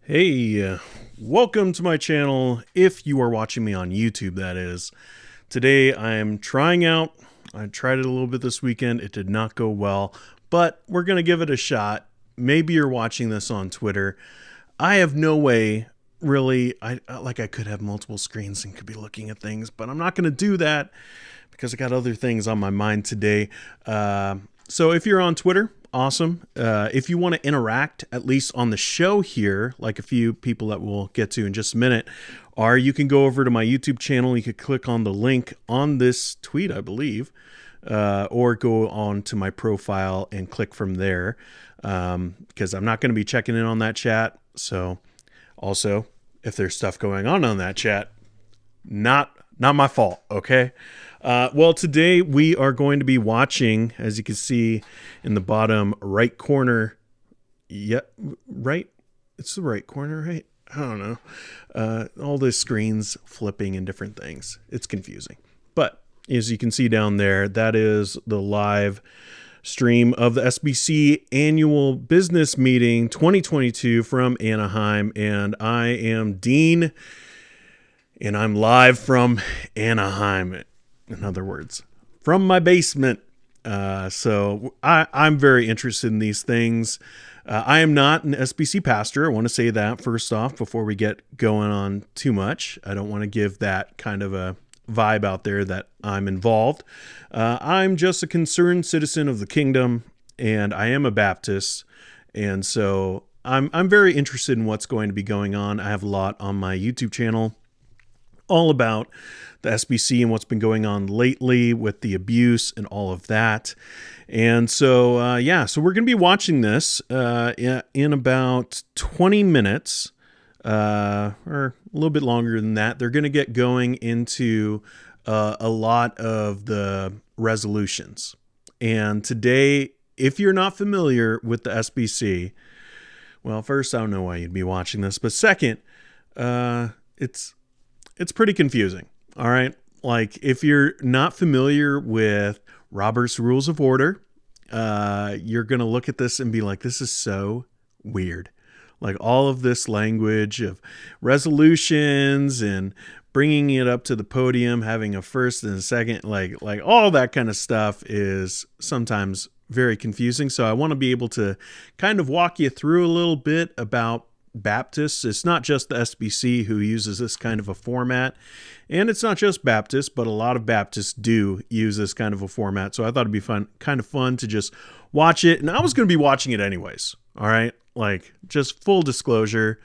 Hey, welcome to my channel, if you are watching me on YouTube, that is. Today I am trying out, I tried it a little bit this weekend, it did not go well, but we're going to give it a shot. Maybe you're watching this on Twitter. I have no way, really, I could have multiple screens and could be looking at things, but I'm not going to do that because I got other things on my mind today. So if you're on Twitter, awesome. If you want to interact, at least on the show here, like a few people that we'll get to in just a minute, or you can go over to my YouTube channel. You could click on the link on this tweet, I believe, or go on to my profile and click from there, because I'm not going to be checking in on that chat. So also, if there's stuff going on that chat, not my fault, okay? Well, today we are going to be watching, as you can see in the bottom right corner. Yeah, right? It's the right corner, right? I don't know. All the screens flipping and different things. It's confusing. But as you can see down there, that is the live stream of the SBC annual business meeting 2022 from Anaheim. And I am Dean, and I'm live from Anaheim. In other words, from my basement. So I'm very interested in these things. I am not an SBC pastor. I want to say that first off before we get going on too much. I don't want to give that kind of a vibe out there that I'm involved. I'm just a concerned citizen of the kingdom, and I am a Baptist. And so I'm very interested in what's going to be going on. I have a lot on my YouTube channel all about the SBC and what's been going on lately with the abuse and all of that. And so, so we're going to be watching this in about 20 minutes, or a little bit longer than that. They're going to get going into a lot of the resolutions. And today, if you're not familiar with the SBC, well, first, I don't know why you'd be watching this, but second, it's pretty confusing. All right. Like, if you're not familiar with Robert's Rules of Order, you're going to look at this and be like, this is so weird. Like, all of this language of resolutions and bringing it up to the podium, having a first and a second, like all that kind of stuff is sometimes very confusing. So I want to be able to kind of walk you through a little bit about Baptists. It's not just the SBC who uses this kind of a format, and it's not just Baptists, but a lot of Baptists do use this kind of a format. So I thought it'd be kind of fun to just watch it, and I was going to be watching it anyways. All right, like, just full disclosure,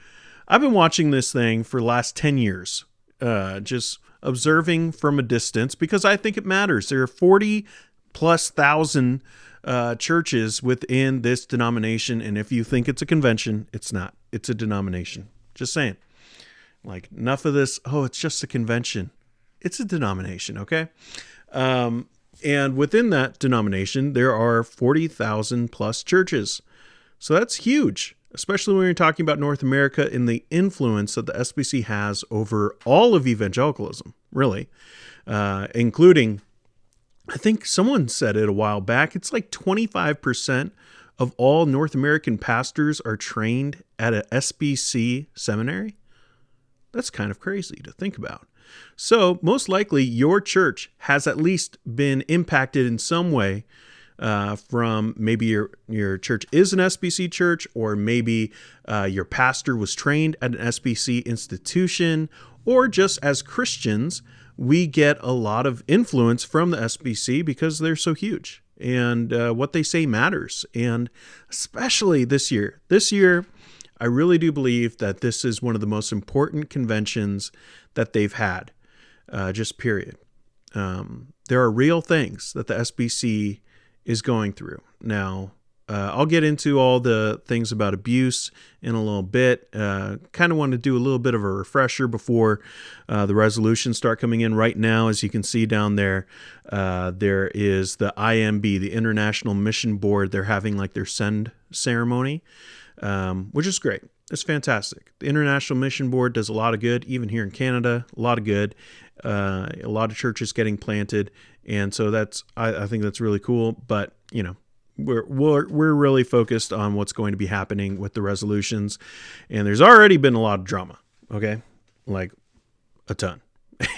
I've been watching this thing for the last 10 years, just observing from a distance because I think it matters. There are 40,000+ churches within this denomination, and if you think it's a convention, it's not. It's a denomination. Just saying. Like, enough of this, oh, it's just a convention. It's a denomination, okay? And within that denomination, there are 40,000+ churches. So that's huge, especially when you're talking about North America and the influence that the SBC has over all of evangelicalism, really, including, I think someone said it a while back, it's like 25% of all North American pastors are trained at a SBC seminary. That's kind of crazy to think about. So most likely your church has at least been impacted in some way from maybe your church is an SBC church, or maybe your pastor was trained at an SBC institution, or just as Christians, we get a lot of influence from the SBC because they're so huge, and what they say matters. And especially this year, I really do believe that this is one of the most important conventions that they've had, just period. There are real things that the SBC is going through. Now, I'll get into all the things about abuse in a little bit. Kind of want to do a little bit of a refresher before the resolutions start coming in. Right now, as you can see down there, there is the IMB, the International Mission Board. They're having like their send ceremony, which is great. It's fantastic. The International Mission Board does a lot of good, even here in Canada, a lot of good. A lot of churches getting planted. And so I think that's really cool. But, we're really focused on what's going to be happening with the resolutions, and there's already been a lot of drama. Okay, like a ton.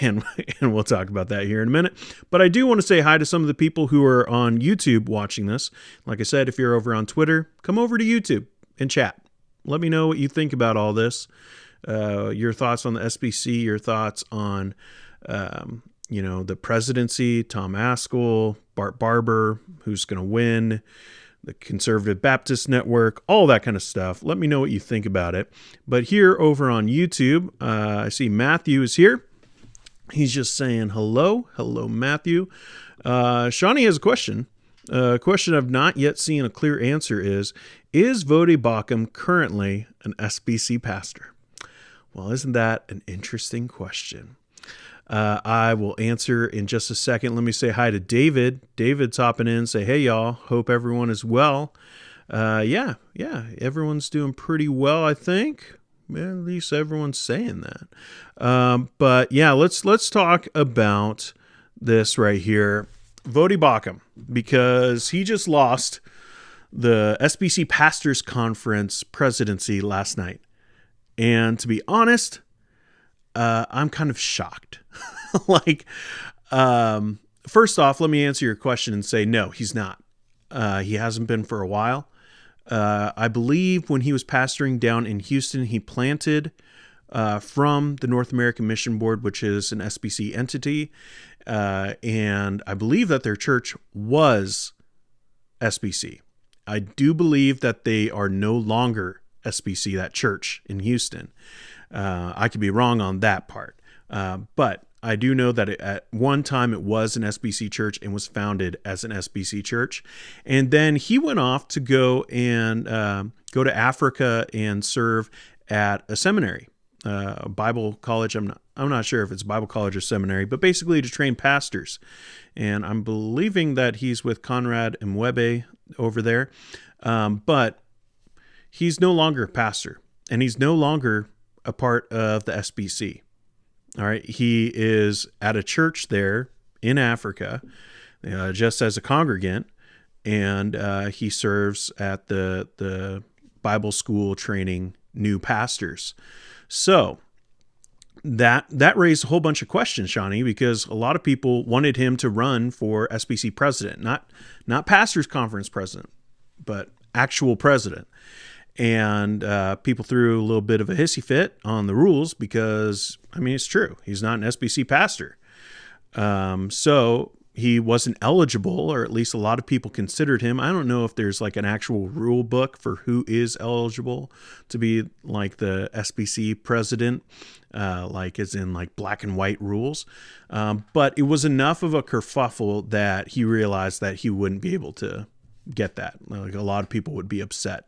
And we'll talk about that here in a minute. But I do want to say hi to some of the people who are on YouTube watching this. Like I said, if you're over on Twitter, come over to YouTube and chat. Let me know what you think about all this. Your thoughts on the SBC, your thoughts on, the presidency, Tom Askell, Bart Barber, who's going to win, the Conservative Baptist Network, all that kind of stuff. Let me know what you think about it. But here over on YouTube, I see Matthew is here. He's just saying hello. Hello, Matthew. Shawnee has a question. A question I've not yet seen a clear answer is Voddie Baucham currently an SBC pastor? Well, isn't that an interesting question? I will answer in just a second. Let me say hi to David. David's hopping in. Say, hey, y'all. Hope everyone is well. Yeah. Everyone's doing pretty well, I think. At least everyone's saying that. But yeah, let's talk about this right here. Voddie Baucham, because he just lost the SBC Pastors Conference presidency last night. And to be honest, I'm kind of shocked. First off, let me answer your question and say, no, he's not. He hasn't been for a while. I believe when he was pastoring down in Houston, he planted from the North American Mission Board, which is an SBC entity. And I believe that their church was SBC. I do believe that they are no longer SBC, that church in Houston. I could be wrong on that part. But I do know that at one time it was an SBC church and was founded as an SBC church. And then he went off to go to Africa and serve at a seminary, a Bible college. I'm not sure if it's Bible college or seminary, but basically to train pastors. And I'm believing that he's with Conrad Mwebe over there. But he's no longer a pastor, and he's no longer a part of the SBC. All right. He is at a church there in Africa, just as a congregant, and he serves at the Bible school training new pastors. So that raised a whole bunch of questions, Shawnee, because a lot of people wanted him to run for SBC president, not pastors conference president, but actual president. And people threw a little bit of a hissy fit on the rules because, it's true. He's not an SBC pastor. So he wasn't eligible, or at least a lot of people considered him. I don't know if there's like an actual rule book for who is eligible to be like the SBC president, like as in like black and white rules. But it was enough of a kerfuffle that he realized that he wouldn't be able to get that. Like a lot of people would be upset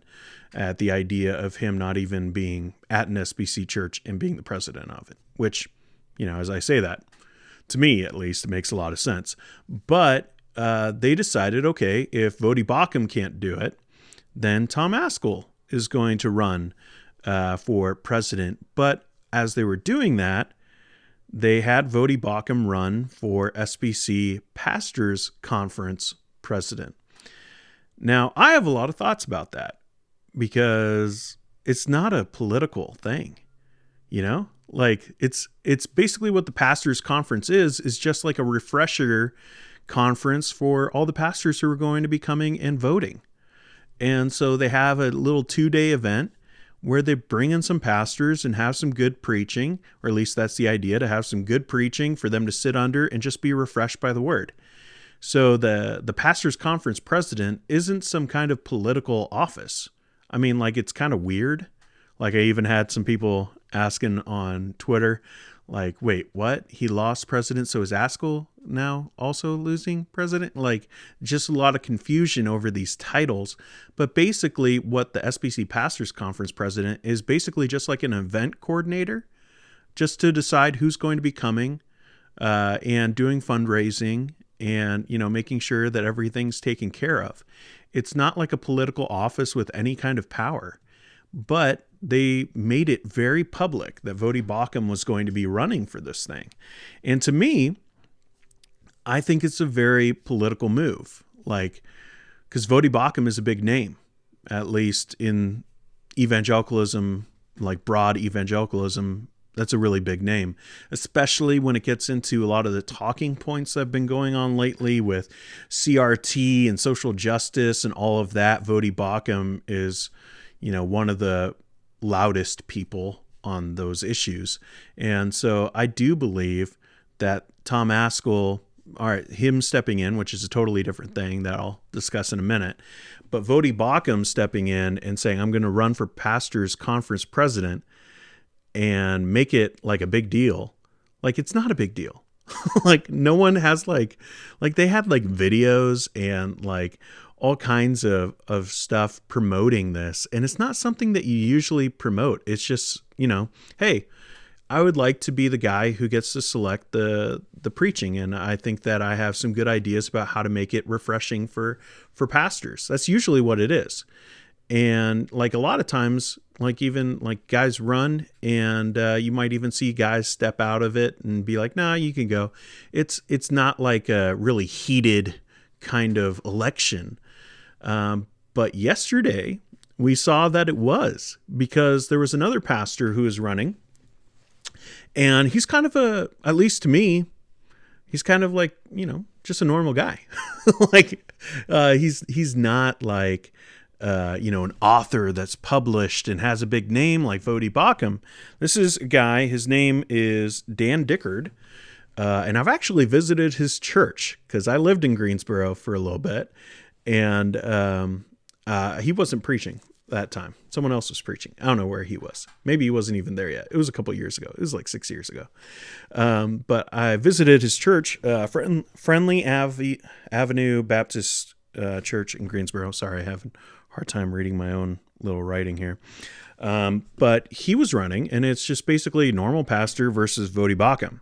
at the idea of him not even being at an SBC church and being the president of it, which, as I say that, to me at least, it makes a lot of sense. But they decided, okay, if Voddie Baucham can't do it, then Tom Askell is going to run for president. But as they were doing that, they had Voddie Baucham run for SBC Pastors Conference president. Now, I have a lot of thoughts about that because it's not a political thing, Like it's basically what the pastors conference is just like a refresher conference for all the pastors who are going to be coming and voting. And so they have a little 2-day event where they bring in some pastors and have some good preaching, or at least that's the idea, to have some good preaching for them to sit under and just be refreshed by the word. So the pastors conference president isn't some kind of political office. It's kind of weird. Like I even had some people asking on Twitter, like, wait, what? He lost president, so is Askell now also losing president? Like, just a lot of confusion over these titles. But basically what the SBC Pastors Conference president is basically just like an event coordinator, just to decide who's going to be coming and doing fundraising and, making sure that everything's taken care of. It's not like a political office with any kind of power. But they made it very public that Voddie Baucham was going to be running for this thing. And to me, I think it's a very political move. Like, because Vodi Bakum is a big name, at least in evangelicalism, like broad evangelicalism. That's a really big name, especially when it gets into a lot of the talking points that have been going on lately with CRT and social justice and all of that. Vodi Bakum is, one of the loudest people on those issues. And so I do believe that Tom Ascol, all right, him stepping in, which is a totally different thing that I'll discuss in a minute, but Vodi Bakum stepping in and saying, I'm going to run for pastors conference president and make it like a big deal. Like, it's not a big deal. Like, no one has like they had like videos and like all kinds of stuff promoting this. And it's not something that you usually promote. It's just, hey, I would like to be the guy who gets to select the preaching. And I think that I have some good ideas about how to make it refreshing for pastors. That's usually what it is. And like a lot of times, like even like guys run and you might even see guys step out of it and be like, nah, you can go. It's not like a really heated kind of election. But yesterday we saw that it was, because there was another pastor who was running, and he's kind of at least to me, he's kind of like, just a normal guy. Like he's not like, an author that's published and has a big name like Vodi Bakum. This is a guy, his name is Dan Dickard. And I've actually visited his church because I lived in Greensboro for a little bit, and he wasn't preaching that time. Someone else was preaching. I don't know where he was. Maybe he wasn't even there yet. It was a couple years ago. It was like 6 years ago. But I visited his church, Friendly Avenue Baptist Church in Greensboro. Sorry, I have a hard time reading my own little writing here. But he was running, and it's just basically normal pastor versus Vodi Bakum,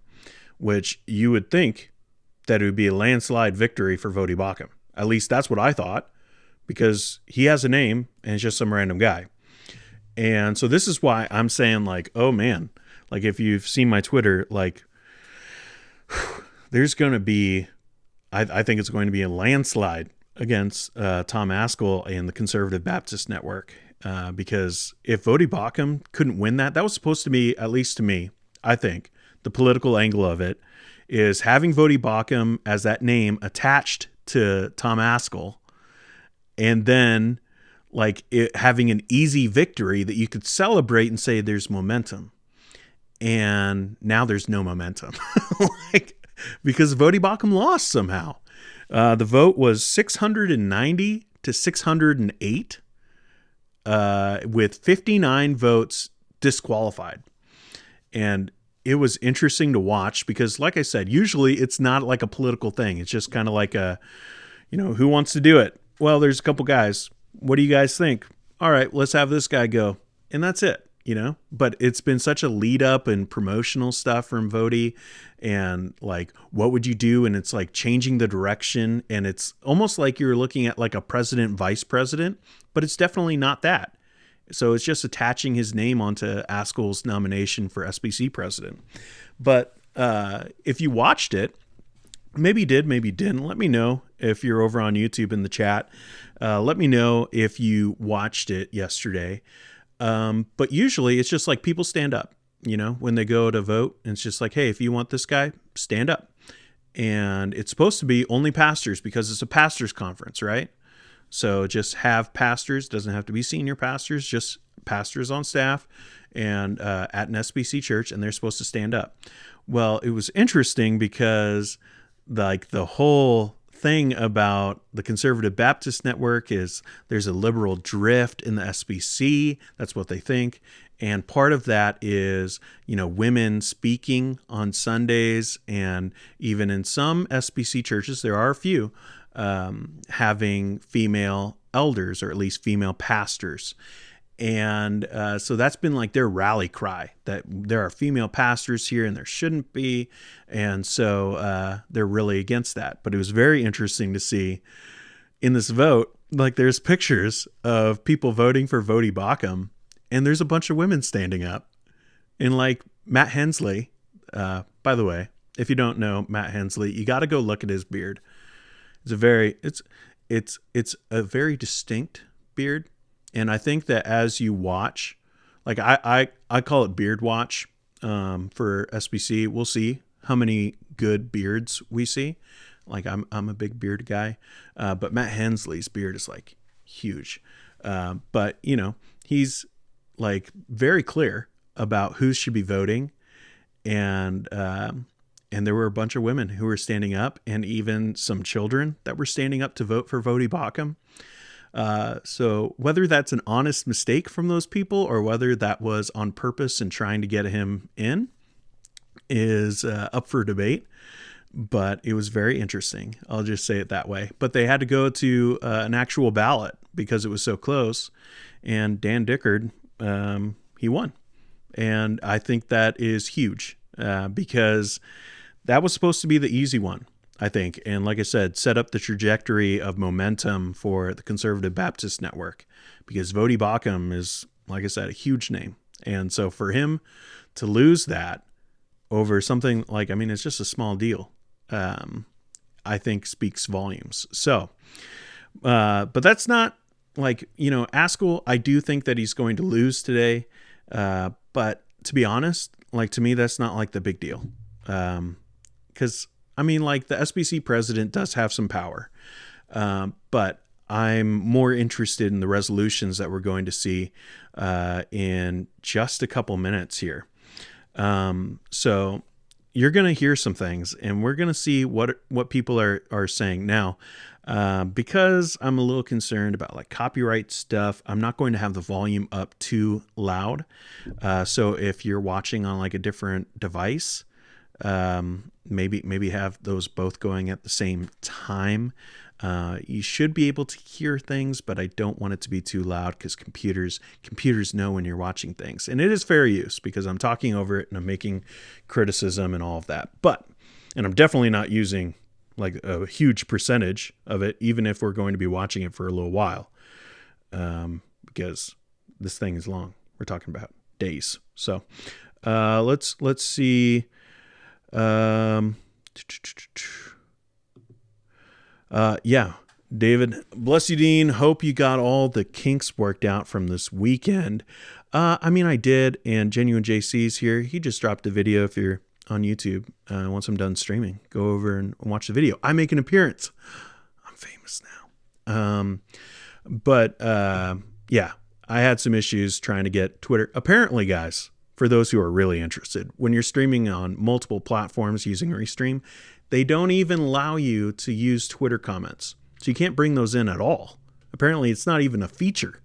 which you would think that it would be a landslide victory for Vodi Bakum. At least that's what I thought, because he has a name and it's just some random guy. And so this is why I'm saying, like, oh man, like if you've seen my Twitter, like there's going to be, I think it's going to be a landslide against Tom Ascol and the Conservative Baptist Network. Because if Vodi Bakum couldn't win that was supposed to be, at least to me, I think, the political angle of it is having Vodi Bakum as that name attached to Tom Ascol, and then like having an easy victory that you could celebrate and say there's momentum. And now there's no momentum, because Vodi Bakum lost somehow. The vote was 690 to 608, with 59 votes disqualified. And it was interesting to watch because, like I said, usually it's not like a political thing. It's just kind of like a, who wants to do it? Well, there's a couple guys. What do you guys think? All right, let's have this guy go. And that's it, But it's been such a lead up and promotional stuff from Vodi, and like, what would you do? And it's like changing the direction. And it's almost like you're looking at like a president, vice president, but it's definitely not that. So it's just attaching his name onto Ascol's nomination for SBC president. But if you watched it, maybe you did, maybe you didn't. Let me know if you're over on YouTube in the chat. Let me know if you watched it yesterday. But usually it's just like people stand up, when they go to vote. And it's just like, hey, if you want this guy, stand up. And it's supposed to be only pastors because it's a pastors conference, right? So just have pastors, doesn't have to be senior pastors, just pastors on staff and at an SBC church, and they're supposed to stand up. Well, it was interesting because like the whole thing about the Conservative Baptist Network is there's a liberal drift in the SBC. That's what they think. And part of that is, women speaking on Sundays, and even in some SBC churches, there are a few, having female elders, or at least female pastors. And so that's been like their rally cry, that there are female pastors here and there shouldn't be. And so they're really against that. But it was very interesting to see in this vote, like there's pictures of people voting for Vodi Bakum, and there's a bunch of women standing up. And like Matt Hensley, by the way, if you don't know Matt Hensley, you got to go look at his beard. It's it's a very distinct beard. And I think that as you watch, like I call it beard watch for SBC. We'll see how many good beards we see. Like I'm a big beard guy, but Matt Hensley's beard is like huge. But you know, he's like very clear about who should be voting, and there were a bunch of women who were standing up, and even some children that were standing up to vote for Vodi Bakum. So whether that's an honest mistake from those people or whether that was on purpose and trying to get him in is up for debate. But it was very interesting. I'll just say it that way. But they had to go to an actual ballot because it was so close. And Dan Dickard, he won. And I think that is huge because that was supposed to be the easy one, I think. And like I said, set up the trajectory of momentum for the Conservative Baptist Network because Vodi Bakum is, like I said, a huge name. And so for him to lose that over something like, I mean, it's just a small deal. I think speaks volumes. So, but that's not like, you know, Askell, I do think that he's going to lose today. But to be honest, like to me, that's not like the big deal. 'Cause I mean, like the SBC president does have some power. But I'm more interested in the resolutions that we're going to see, in just a couple minutes here. So you're going to hear some things and we're going to see what people are saying now. Because I'm a little concerned about like copyright stuff, I'm not going to have the volume up too loud. So if you're watching on like a different device, maybe have those both going at the same time. You should be able to hear things, but I don't want it to be too loud because computers know when you're watching things. And it is fair use because I'm talking over it and I'm making criticism and all of that. And I'm definitely not using like a huge percentage of it, even if we're going to be watching it for a little while, because this thing is long. We're talking about days. So let's see. Yeah, David, bless you, Dean. Hope you got all the kinks worked out from this weekend. I mean, I did, and Genuine JC's here. He just dropped a video. If you're on YouTube, once I'm done streaming, go over and watch the video. I make an appearance. I'm famous now. Yeah, I had some issues trying to get Twitter. Apparently, guys, for those who are really interested, when you're streaming on multiple platforms using Restream, they don't even allow you to use Twitter comments. So you can't bring those in at all. Apparently, it's not even a feature.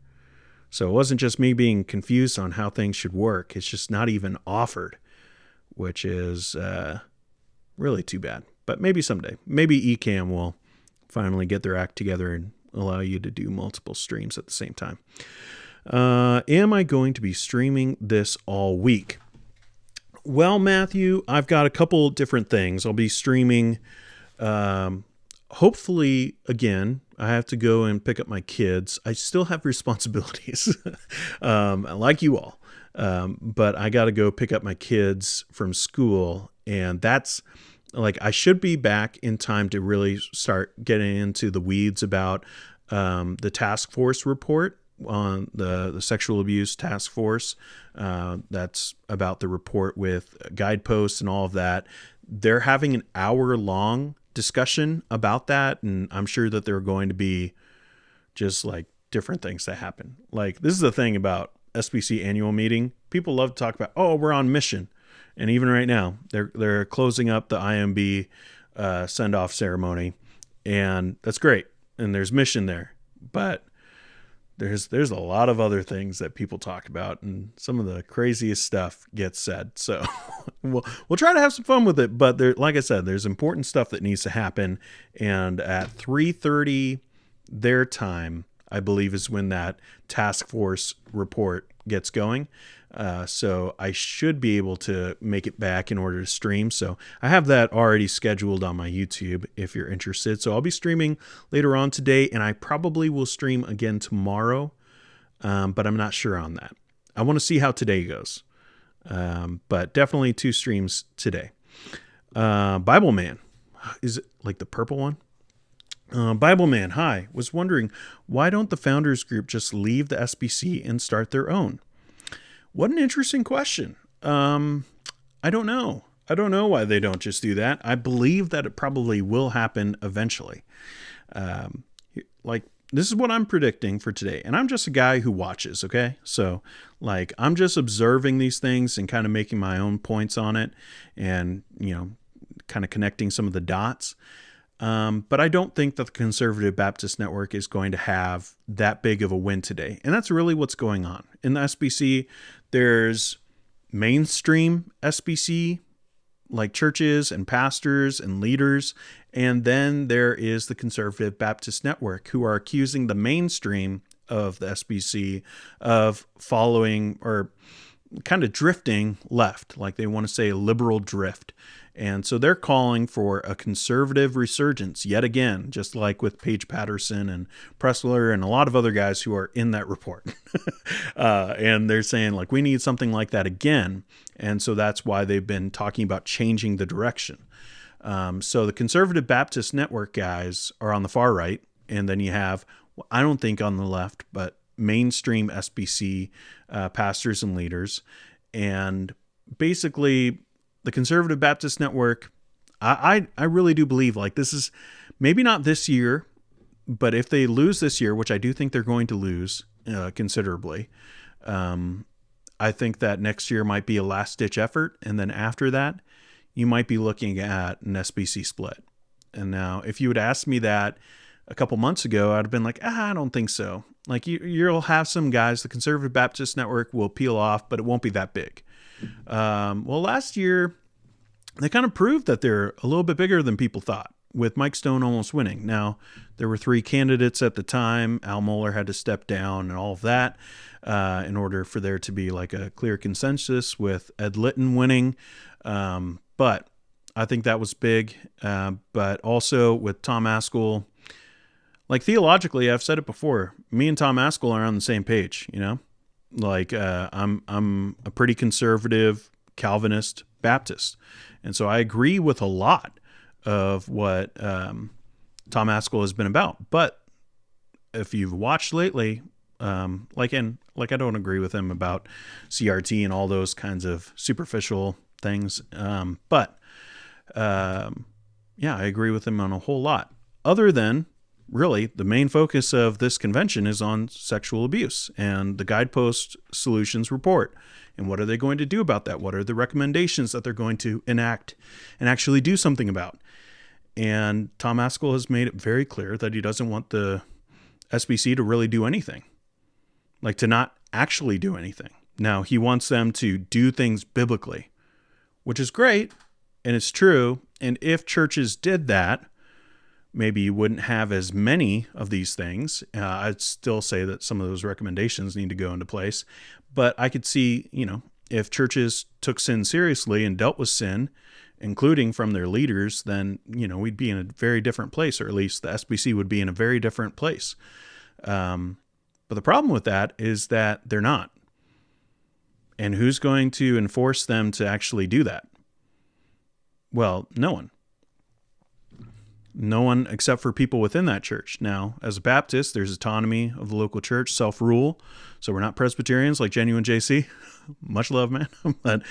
So it wasn't just me being confused on how things should work. It's just not even offered, which is really too bad. But maybe someday. Maybe Ecamm will finally get their act together and allow you to do multiple streams at the same time. Am I going to be streaming this all week? Well, Matthew, I've got a couple different things. I'll be streaming, hopefully, again, I have to go and pick up my kids. I still have responsibilities, like you all. But I got to go pick up my kids from school. And that's like, I should be back in time to really start getting into the weeds about the task force report on the sexual abuse task force. That's about the report with Guidepost and all of that. They're having an hour-long discussion about that, and I'm sure that there are going to be just like different things that happen. Like, this is the thing about SBC annual meeting. People love to talk about, oh, we're on mission. And even right now, they're closing up the IMB send-off ceremony, and that's great. And there's mission there. But there's a lot of other things that people talk about, and some of the craziest stuff gets said. So we'll try to have some fun with it. But there, like I said, there's important stuff that needs to happen. And at 3:30 their time, I believe, is when that task force report gets going. So I should be able to make it back in order to stream. So I have that already scheduled on my YouTube if you're interested. So I'll be streaming later on today, and I probably will stream again tomorrow, but I'm not sure on that. I want to see how today goes, but definitely 2 streams today. Bible Man, is it like the purple one? Bible Man, hi, was wondering, why don't the founders group just leave the SBC and start their own? What an interesting question. I don't know. I don't know why they don't just do that. I believe that it probably will happen eventually. Um, like, this is what I'm predicting for today. And I'm just a guy who watches, okay? So, like, I'm just observing these things and kind of making my own points on it and, kind of connecting some of the dots. But I don't think that the Conservative Baptist Network is going to have that big of a win today. And that's really what's going on. In the SBC, there's mainstream SBC, like churches and pastors and leaders. And then there is the Conservative Baptist Network, who are accusing the mainstream of the SBC of following or kind of drifting left, like they want to say a liberal drift. And so they're calling for a conservative resurgence yet again, just like with Paige Patterson and Pressler and a lot of other guys who are in that report. And they're saying, like, we need something like that again. And so that's why they've been talking about changing the direction. So the Conservative Baptist Network guys are on the far right. And then you have, I don't think on the left, but mainstream SBC pastors and leaders. And basically, the Conservative Baptist Network, I really do believe, like, this is maybe not this year, but if they lose this year, which I do think they're going to lose considerably, I think that next year might be a last-ditch effort. And then after that, you might be looking at an SBC split. And now, if you had asked me that a couple months ago, I'd have been like, I don't think so. Like, you'll have some guys, the Conservative Baptist Network will peel off, but it won't be that big. Well, last year, they kind of proved that they're a little bit bigger than people thought, with Mike Stone almost winning. Now, there were 3 candidates at the time. Al Mohler had to step down and all of that in order for there to be like a clear consensus with Ed Litton winning. But I think that was big. But also with Tom Askell, like, theologically, I've said it before, me and Tom Askell are on the same page, Like, I'm a pretty conservative Calvinist Baptist. And so I agree with a lot of what Tom Askell has been about. But if you've watched lately, like I don't agree with him about CRT and all those kinds of superficial things. But I agree with him on a whole lot. Other than, really, the main focus of this convention is on sexual abuse and the Guidepost Solutions report. And what are they going to do about that? What are the recommendations that they're going to enact and actually do something about? And Tom Askell has made it very clear that he doesn't want the SBC to really do anything, like to not actually do anything. Now, he wants them to do things biblically, which is great, and it's true. And if churches did that, maybe you wouldn't have as many of these things. I'd still say that some of those recommendations need to go into place. But I could see, if churches took sin seriously and dealt with sin, including from their leaders, then, we'd be in a very different place, or at least the SBC would be in a very different place. But the problem with that is that they're not. And who's going to enforce them to actually do that? Well, no one. No one except for people within that church. Now, as a Baptist, there's autonomy of the local church, self-rule. So we're not Presbyterians like Genuine JC. Much love, man. But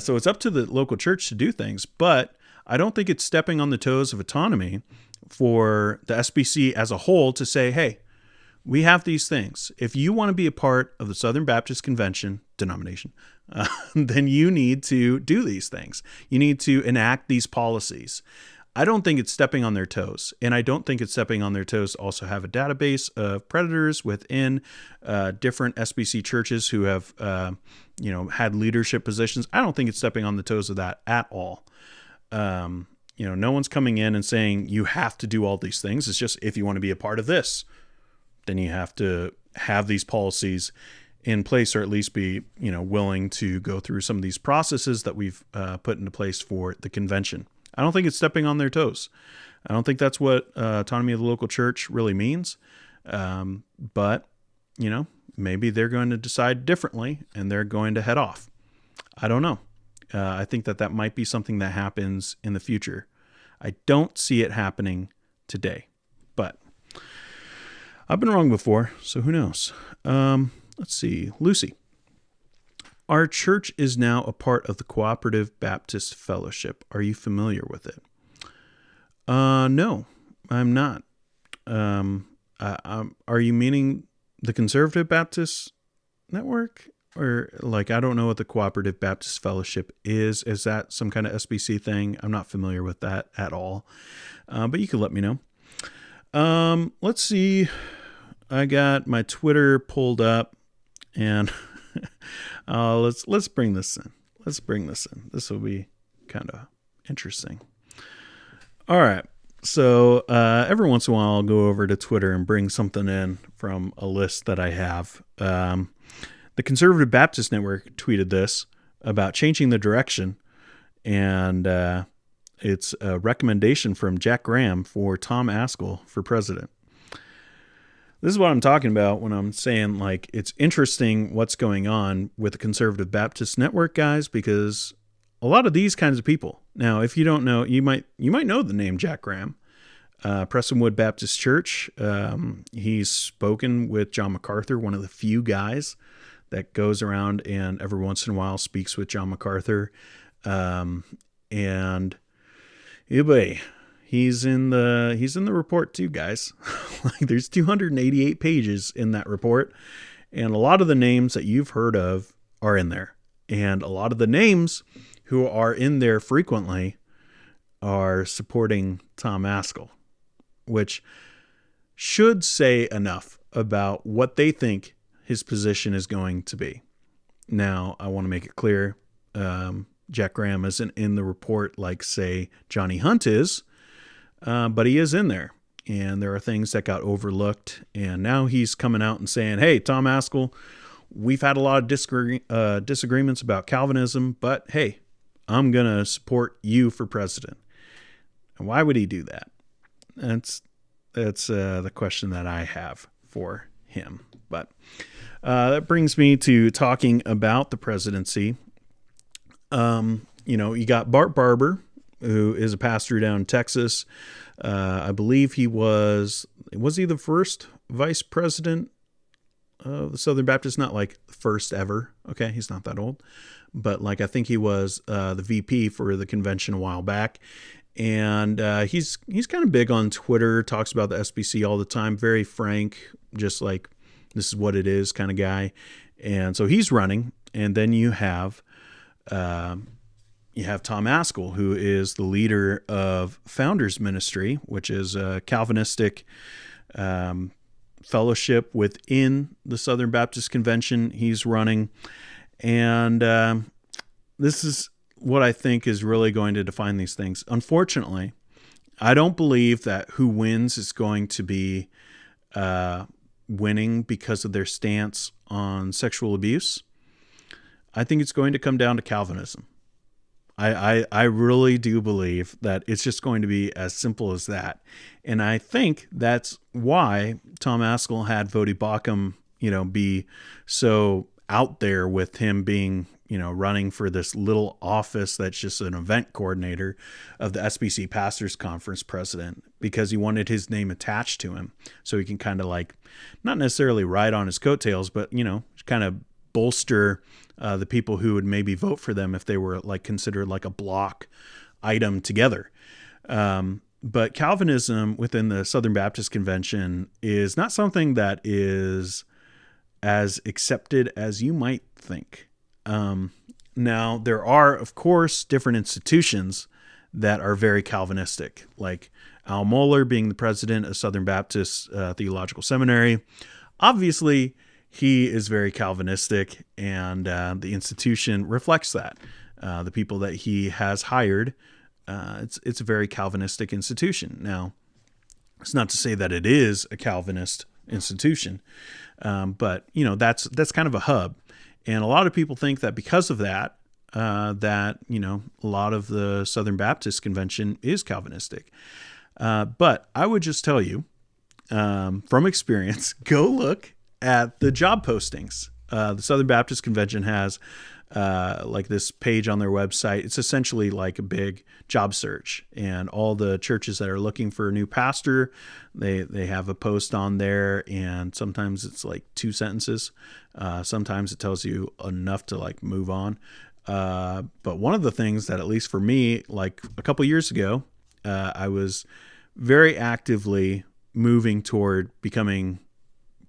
so it's up to the local church to do things. But I don't think it's stepping on the toes of autonomy for the SBC as a whole to say, hey, we have these things. If you want to be a part of the Southern Baptist Convention denomination, then you need to do these things. You need to enact these policies. I don't think it's stepping on their toes. And I don't think it's stepping on their toes to also have a database of predators within different SBC churches who have, had leadership positions. I don't think it's stepping on the toes of that at all. No one's coming in and saying you have to do all these things. It's just, if you want to be a part of this, then you have to have these policies in place, or at least be, willing to go through some of these processes that we've put into place for the convention. I don't think it's stepping on their toes. I don't think that's what autonomy of the local church really means. But, maybe they're going to decide differently and they're going to head off. I don't know. I think that might be something that happens in the future. I don't see it happening today. I've been wrong before, so who knows? Let's see. Lucy. Our church is now a part of the Cooperative Baptist Fellowship. Are you familiar with it? No, I'm not. Are you meaning the Conservative Baptist Network? Or I don't know what the Cooperative Baptist Fellowship is. Is that some kind of SBC thing? I'm not familiar with that at all. But you could let me know. Let's see. I got my Twitter pulled up, and let's bring this in. This will be kind of interesting. All right. So every once in a while, I'll go over to Twitter and bring something in from a list that I have. The Conservative Baptist Network tweeted this about changing the direction, and it's a recommendation from Jack Graham for Tom Askell for president. This is what I'm talking about when I'm saying, it's interesting what's going on with the Conservative Baptist Network, guys, because a lot of these kinds of people. Now, if you don't know, you might know the name Jack Graham. Prestonwood Baptist Church. He's spoken with John MacArthur, one of the few guys that goes around and every once in a while speaks with John MacArthur. And he's in the report too, guys. There's 288 pages in that report, and a lot of the names that you've heard of are in there. And a lot of the names who are in there frequently are supporting Tom Askell, which should say enough about what they think his position is going to be. Now, I want to make it clear, Jack Graham isn't in the report like, say, Johnny Hunt is, but he is in there. And there are things that got overlooked. And now he's coming out and saying, hey, Tom Askell, we've had a lot of disagreements about Calvinism, but hey, I'm going to support you for president. And why would he do that? That's the question that I have for him. But that brings me to talking about the presidency. You got Bart Barber, who is a pastor down in Texas. I believe was he the first vice president of the Southern Baptist? Not like the first ever. Okay, he's not that old. But I think he was the VP for the convention a while back. And he's kind of big on Twitter, talks about the SBC all the time, very frank, just like this is what it is kind of guy. And so he's running. And then you have Tom Askell, who is the leader of Founders Ministry, which is a Calvinistic fellowship within the Southern Baptist Convention. He's running. And this is what I think is really going to define these things. Unfortunately, I don't believe that who wins is going to be winning because of their stance on sexual abuse. I think it's going to come down to Calvinism. I really do believe that it's just going to be as simple as that. And I think that's why Tom Askell had Vodi Bakum, be so out there with him being, running for this little office that's just an event coordinator of the SBC Pastors Conference president, because he wanted his name attached to him so he can kind of not necessarily ride on his coattails, but, kind of bolster the people who would maybe vote for them if they were considered a block item together. But Calvinism within the Southern Baptist Convention is not something that is as accepted as you might think. Now, there are, of course, different institutions that are very Calvinistic, like Al Mohler being the president of Southern Baptist Theological Seminary. Obviously, he is very Calvinistic, and the institution reflects that. The people that he has hired, it's a very Calvinistic institution. Now, it's not to say that it is a Calvinist institution, but that's kind of a hub. And a lot of people think that because of that, a lot of the Southern Baptist Convention is Calvinistic. But I would just tell you, from experience, go look at the job postings. The Southern Baptist Convention has like this page on their website. It's essentially like a big job search, and all the churches that are looking for a new pastor, they have a post on there, and sometimes it's like 2 sentences. Sometimes it tells you enough to like move on. But one of the things that, at least for me, like a couple years ago, I was very actively moving toward becoming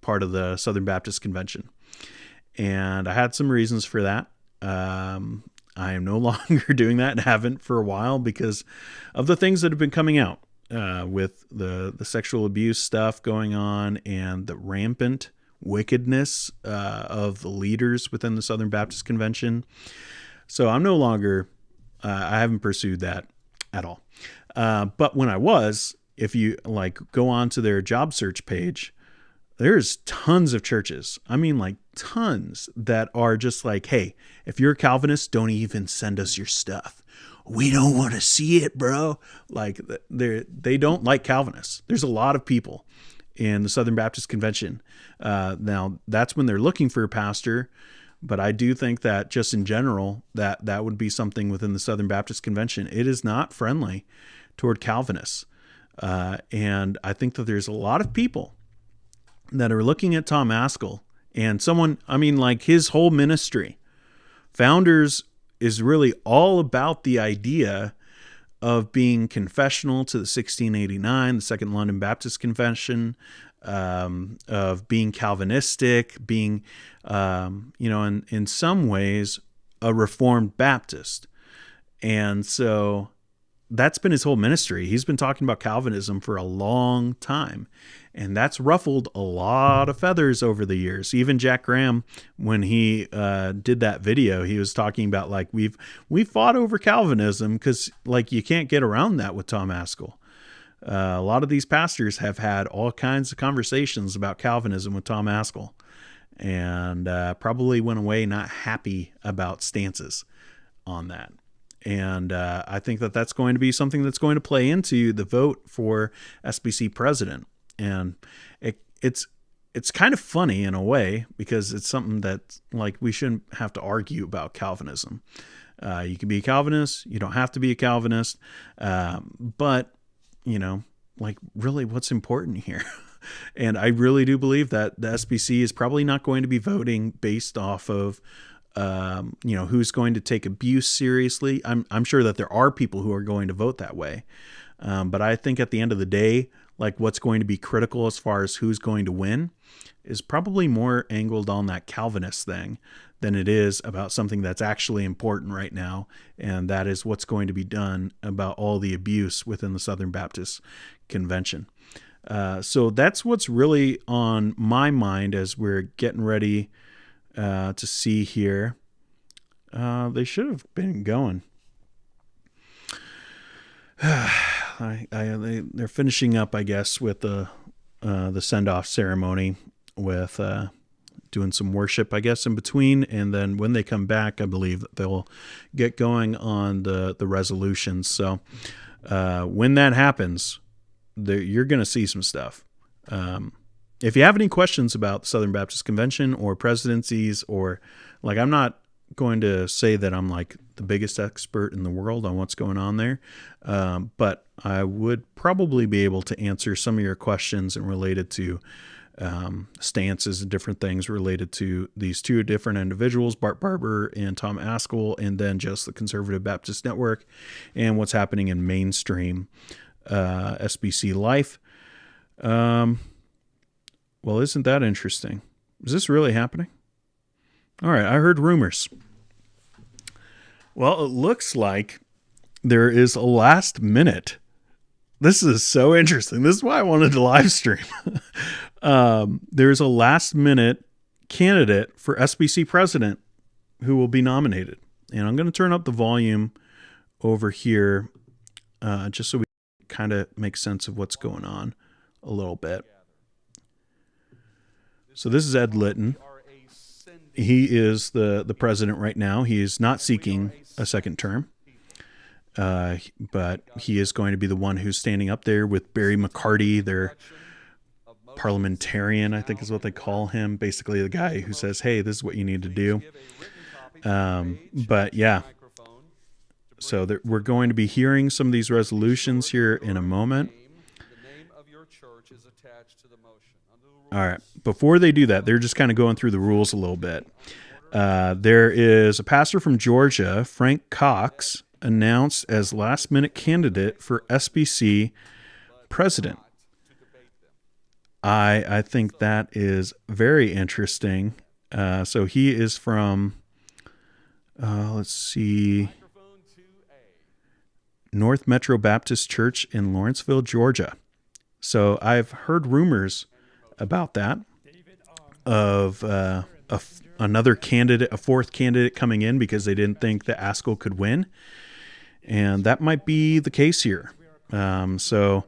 part of the Southern Baptist Convention. And I had some reasons for that. I am no longer doing that and haven't for a while because of the things that have been coming out with the sexual abuse stuff going on and the rampant wickedness of the leaders within the Southern Baptist Convention. So I'm no longer, I haven't pursued that at all. But when I was, if you like go on to their job search page, there's tons of churches. I mean, like tons that are just like, hey, if you're a Calvinist, don't even send us your stuff. We don't want to see it, bro. Like they don't like Calvinists. There's a lot of people in the Southern Baptist Convention. Now that's when they're looking for a pastor. But I do think that just in general, that would be something within the Southern Baptist Convention. It is not friendly toward Calvinists. And I think that there's a lot of people that are looking at Tom Askell and someone, I mean, like his whole ministry, Founders, is really all about the idea of being confessional to the 1689, the Second London Baptist Convention, of being Calvinistic, being, in some ways, a Reformed Baptist. And so that's been his whole ministry. He's been talking about Calvinism for a long time, and that's ruffled a lot of feathers over the years. Even Jack Graham, when he did that video, he was talking about like we fought over Calvinism because like you can't get around that with Tom Askell. A lot of these pastors have had all kinds of conversations about Calvinism with Tom Askell, and probably went away not happy about stances on that. And I think that that's going to be something that's going to play into the vote for SBC president. And it's kind of funny in a way because it's something that like we shouldn't have to argue about Calvinism. You can be a Calvinist, you don't have to be a Calvinist, but like really what's important here? And I really do believe that the SBC is probably not going to be voting based off of who's going to take abuse seriously. I'm sure that there are people who are going to vote that way. But I think at the end of the day, like what's going to be critical as far as who's going to win is probably more angled on that Calvinist thing than it is about something that's actually important right now. And that is what's going to be done about all the abuse within the Southern Baptist Convention. So that's what's really on my mind as we're getting ready to see here. They should have been going. They're finishing up, I guess, with the send-off ceremony with doing some worship, I guess, in between. And then when they come back, I believe that they'll get going on the resolutions. So when that happens, you're going to see some stuff. If you have any questions about the Southern Baptist Convention or presidencies, or like, I'm not going to say that I'm like the biggest expert in the world on what's going on there. But I would probably be able to answer some of your questions and related to stances and different things related to these two different individuals, Bart Barber and Tom Askell, and then just the Conservative Baptist Network and what's happening in mainstream SBC life. Well, isn't that interesting? Is this really happening? All right, I heard rumors. Well, it looks like there is a last minute. This is so interesting. This is why I wanted to live stream. There's a last minute candidate for SBC president who will be nominated. And I'm going to turn up the volume over here just so we kind of make sense of what's going on a little bit. So this is Ed Litton. He is the president right now. He is not seeking a second term, but he is going to be the one who's standing up there with Barry McCarty, their parliamentarian, I think is what they call him, basically the guy who says, hey, this is what you need to do. But yeah, so we're going to be hearing some of these resolutions here in a moment. All right. Before they do that, they're just kind of going through the rules a little bit. There is a pastor from Georgia, Frank Cox, announced as last-minute candidate for SBC president. I think that is very interesting. So he is from, let's see, North Metro Baptist Church in Lawrenceville, Georgia. So I've heard rumors about that, of another candidate, a fourth candidate coming in because they didn't think that Askell could win. And that might be the case here. So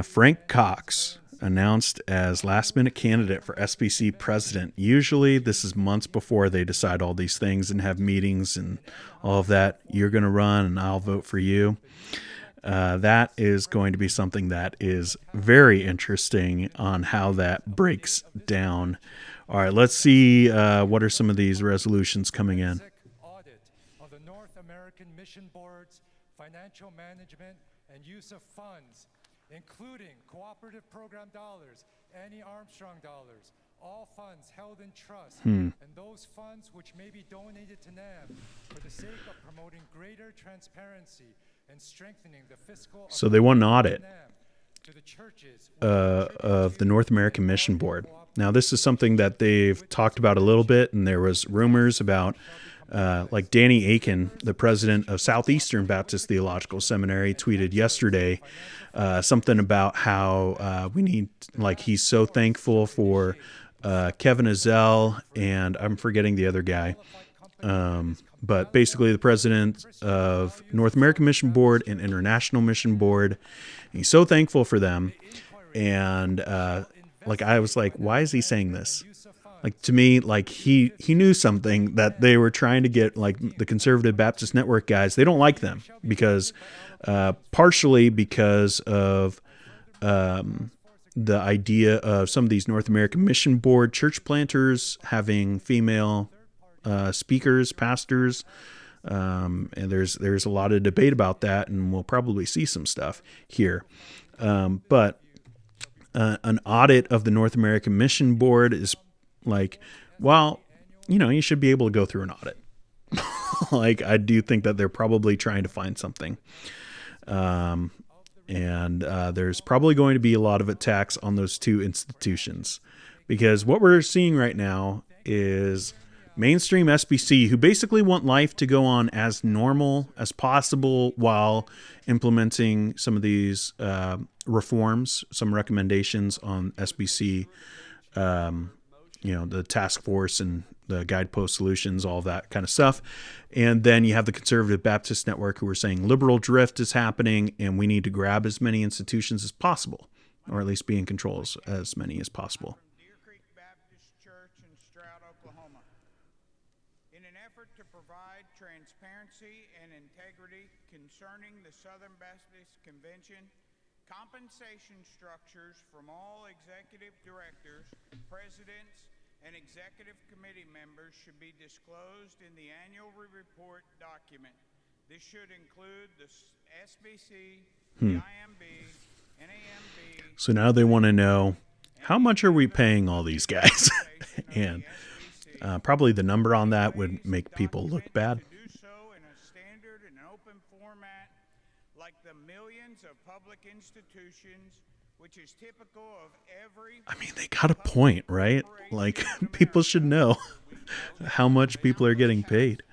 Frank Cox announced as last-minute candidate for SBC president. Usually this is months before they decide all these things and have meetings and all of that. You're going to run and I'll vote for you. That is going to be something that is very interesting on how that breaks down. All right, let's see what are some of these resolutions coming in. Audit of the North American Mission Board's financial management and use of funds, including cooperative program dollars, Annie Armstrong dollars, all funds held in trust, and those funds which may be donated to NAM for the sake of promoting greater transparency and strengthening the fiscal. So they want an audit of the North American Mission Board. Now, this is something that they've talked about a little bit, and there was rumors about, like Danny Aiken, the president of Southeastern Baptist Theological Seminary, tweeted yesterday something about how we need, like, he's so thankful for Kevin Ezell, and I'm forgetting the other guy. But basically the president of North American Mission Board and International Mission Board. He's so thankful for them. And like, I was like, why is he saying this? Like, to me, like he knew something that they were trying to get, like the Conservative Baptist Network guys. They don't like them because partially because of the idea of some of these North American Mission Board church planters having female speakers, pastors, and there's a lot of debate about that, and we'll probably see some stuff here. But an audit of the North American Mission Board is like, well, you know, you should be able to go through an audit. Like, I do think that they're probably trying to find something. And there's probably going to be a lot of attacks on those two institutions, because what we're seeing right now is mainstream SBC who basically want life to go on as normal as possible while implementing some of these reforms, some recommendations on SBC, you know, the task force and the Guidepost solutions, all of that kind of stuff. And then you have the Conservative Baptist Network who are saying liberal drift is happening and we need to grab as many institutions as possible, or at least be in control as many as possible. To provide transparency and integrity concerning the Southern Baptist Convention, compensation structures from all executive directors, presidents, and executive committee members should be disclosed in the annual report document. This should include the SBC, the IMB, NAMB. So now they want to know, how much are we paying all these guys? And probably the number on that would make people look bad. Do so in a standard and open format, like the millions of public institutions, which is typical of every. I mean, they got a point, right? Like, people should know how much people are getting paid.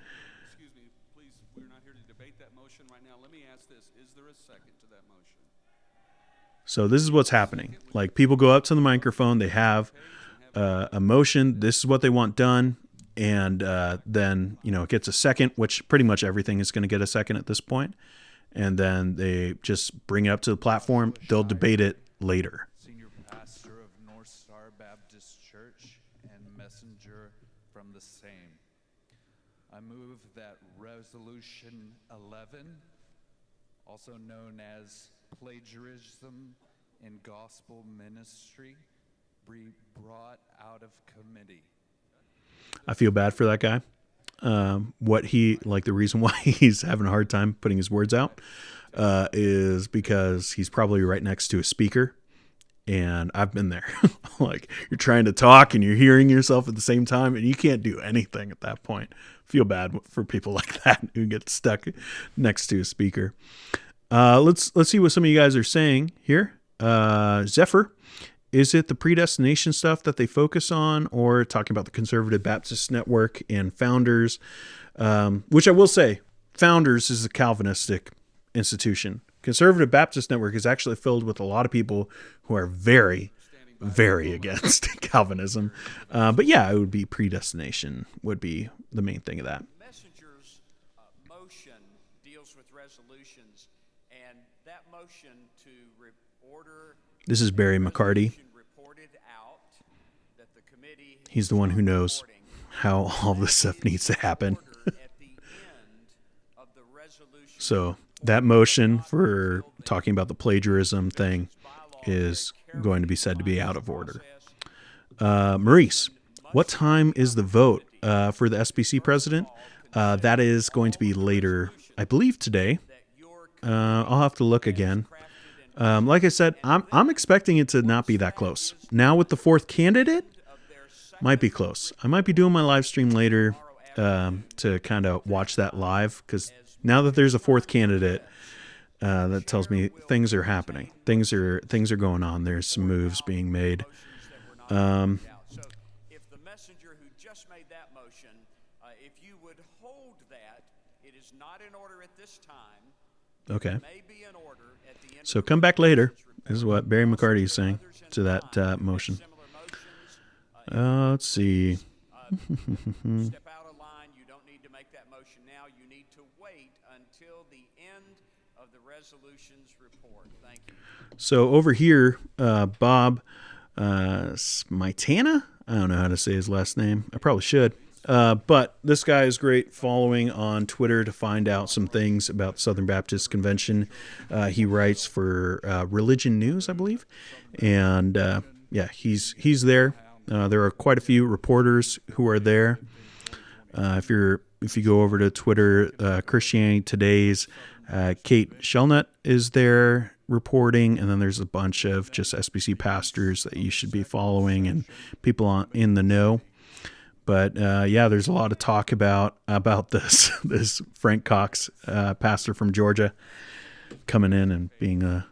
Excuse me, please. We're not here to debate that motion right now. Let me ask this: is there a second to that motion? So this is what's happening. Like, people go up to the microphone, they have a motion, this is what they want done, and then, you know, it gets a second, which pretty much everything is going to get a second at this point, and then they just bring it up to the platform. They'll debate it later. Senior pastor of North Star Baptist Church and messenger from the same. I move that Resolution 11, also known as plagiarism in gospel ministry, be brought out of committee. I feel bad for that guy. what he, like the reason why he's having a hard time putting his words out is because he's probably right next to a speaker. And I've been there. Like, you're trying to talk and you're hearing yourself at the same time, and you can't do anything at that point. Feel bad for people like that who get stuck next to a speaker. Let's see what some of you guys are saying here. Zephyr, is it the predestination stuff that they focus on, or talking about the Conservative Baptist Network and Founders? Which I will say, Founders is a Calvinistic institution. Conservative Baptist Network is actually filled with a lot of people who are very, very against Calvinism. But yeah, it would be predestination would be the main thing of that. Messenger's motion deals with resolutions, and that motion to order. This is Barry McCarty. He's the one who knows how all this stuff needs to happen. So that motion for talking about the plagiarism thing is going to be said to be out of order. Maurice, what time is the vote for the SBC president? That is going to be later, I believe today. I'll have to look again. Like I said, I'm expecting it to not be that close. Now with the fourth candidate, might be close. I might be doing my live stream later to kind of watch that live, because now that there's a fourth candidate, that tells me things are happening. Things are going on. There's some moves being made. So if the messenger who just made that motion, if you would hold that, it is not in order at this time. Okay. It may be in order at the end. So come back later. This is what Barry McCarty is saying to that motion. Let's see. Step out of line. You don't need to make that motion now. You need to wait until the end of the resolutions report. Thank you. So over here, Bob Smitana, I don't know how to say his last name. I probably should. But this guy is great, following on Twitter to find out some things about the Southern Baptist Convention. He writes for Religion News, I believe. And yeah, he's there. There are quite a few reporters who are there. If you go over to Twitter, Christianity Today's Kate Shelnut is there reporting, and then there's a bunch of just SBC pastors that you should be following and people in the know. But yeah, there's a lot of talk about this Frank Cox pastor from Georgia coming in and being a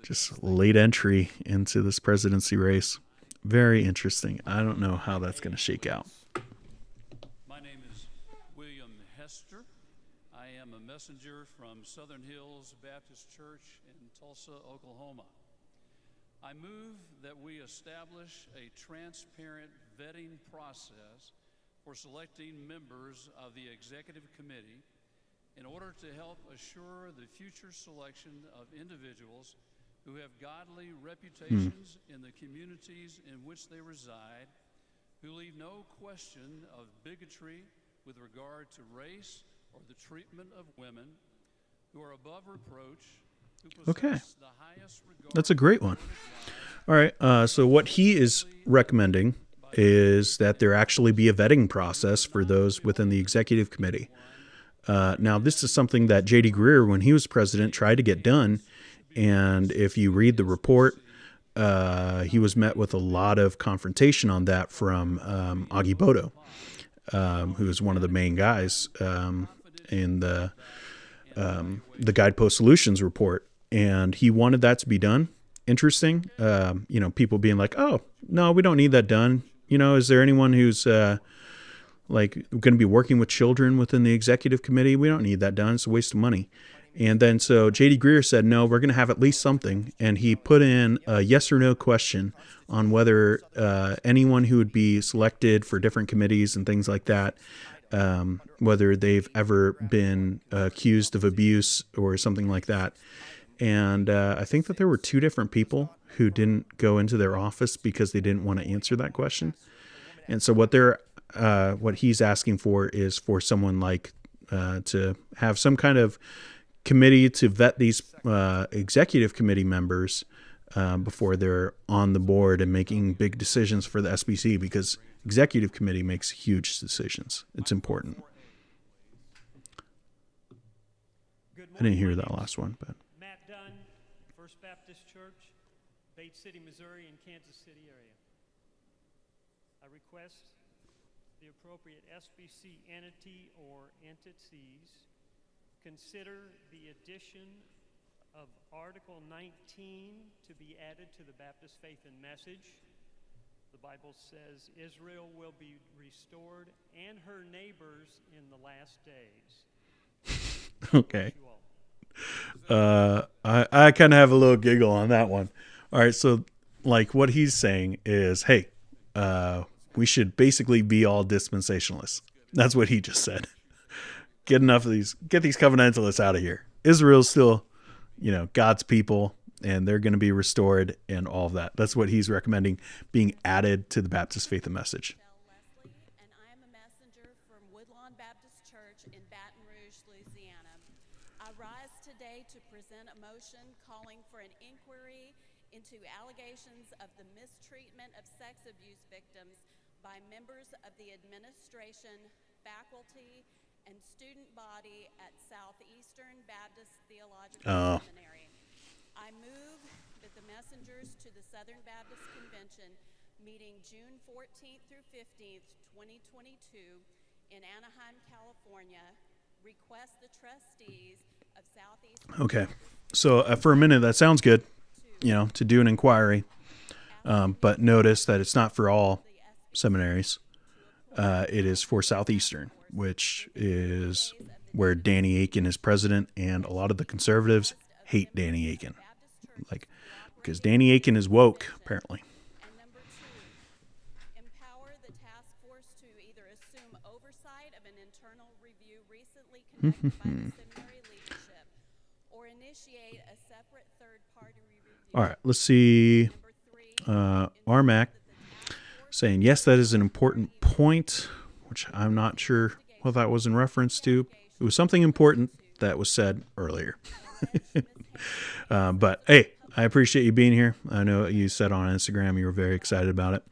just late entry into this presidency race. Very interesting. I don't know how that's going to shake out. My name is William Hester. I am a messenger from Southern Hills Baptist Church in Tulsa, Oklahoma. I move that we establish a transparent vetting process for selecting members of the Executive Committee in order to help assure the future selection of individuals who have godly reputations in the communities in which they reside, who leave no question of bigotry with regard to race or the treatment of women, who are above reproach, who possess the highest regard. That's a great one. All right, so what he is recommending is that there actually be a vetting process for those within the Executive Committee. Now, this is something that J.D. Greear, when he was president, tried to get done. And if you read the report, he was met with a lot of confrontation on that from Augie Bodo, who is one of the main guys in the Guidepost Solutions report. And he wanted that to be done. Interesting. People being like, oh, no, we don't need that done. Is there anyone who's going to be working with children within the Executive Committee? We don't need that done. It's a waste of money. And then so J.D. Greear said, no, we're going to have at least something. And he put in a yes or no question on whether anyone who would be selected for different committees and things like that, whether they've ever been accused of abuse or something like that. And I think that there were two different people who didn't go into their office because they didn't want to answer that question. And so what he's asking for is for someone like to have some kind of committee to vet these executive committee members before they're on the board and making big decisions for the SBC, because executive committee makes huge decisions. It's important. I didn't hear that last one, but Matt Dunn, First Baptist Church, Bates City, Missouri, and Kansas City area. I request the appropriate SBC entity or entities consider the addition of Article 19 to be added to the Baptist Faith and Message. The Bible says Israel will be restored and her neighbors in the last days. okay. I kind of have a little giggle on that one. All right, so like what he's saying is, hey, we should basically be all dispensationalists. That's what he just said. Get these covenantalists out of here. Israel's still, God's people, and they're going to be restored and all of that. That's what he's recommending being added to the Baptist Faith and Message. And I am a messenger from Woodlawn Baptist Church in Baton Rouge, Louisiana. I rise today to present a motion calling for an inquiry into allegations of the mistreatment of sex abuse victims by members of the administration, faculty, and student body at Southeastern Baptist Theological Seminary. I move that the messengers to the Southern Baptist Convention meeting June 14th through 15th, 2022 in Anaheim, California, request the trustees of Southeastern Okay. So for a minute, that sounds good, to do an inquiry. But notice that it's not for all seminaries. It is for Southeastern, which is where Danny Aiken is president, and a lot of the conservatives hate Danny Aiken, because Danny Aiken is woke, apparently. And number 2, empower the task force to either assume oversight of an internal review recently conducted by the seminary leadership or initiate a separate third-party review. All right, let's see. Armac saying, yes, that is an important point, which I'm not sure what that was in reference to. It was something important that was said earlier. But hey, I appreciate you being here. I know you said on Instagram you were very excited about it.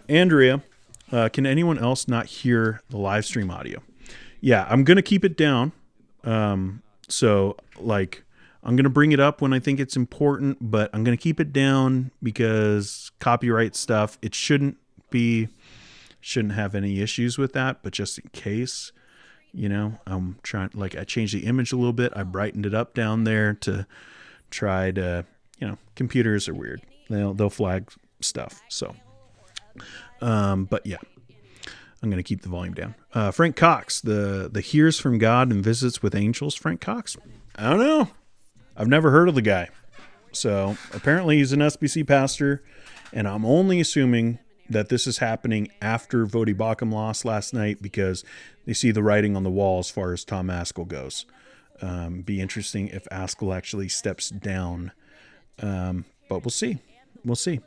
Andrea, can anyone else not hear the live stream audio? Yeah, I'm going to keep it down. So I'm going to bring it up when I think it's important, but I'm going to keep it down because copyright stuff, it shouldn't have any issues with that, but just in case, I'm trying, I changed the image a little bit. I brightened it up down there to try to, computers are weird. They'll flag stuff. So, but yeah, I'm going to keep the volume down. Frank Cox, the hears from God and visits with angels. Frank Cox. I don't know. I've never heard of the guy. So apparently he's an SBC pastor, and I'm only assuming that this is happening after Vodi Bakum lost last night because they see the writing on the wall as far as Tom Askell goes. Be interesting if Askell actually steps down. But we'll see. We'll see.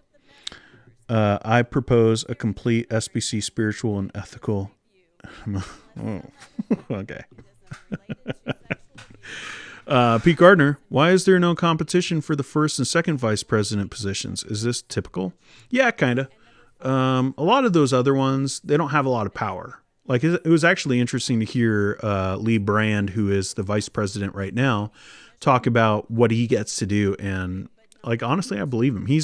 I propose a complete SBC spiritual and ethical. Okay. Pete Gardner, why is there no competition for the first and second vice president positions? Is this typical? Yeah, kind of. A lot of those other ones, they don't have a lot of power. It was actually interesting to hear Lee Brand, who is the vice president right now, talk about what he gets to do. And honestly, I believe him. He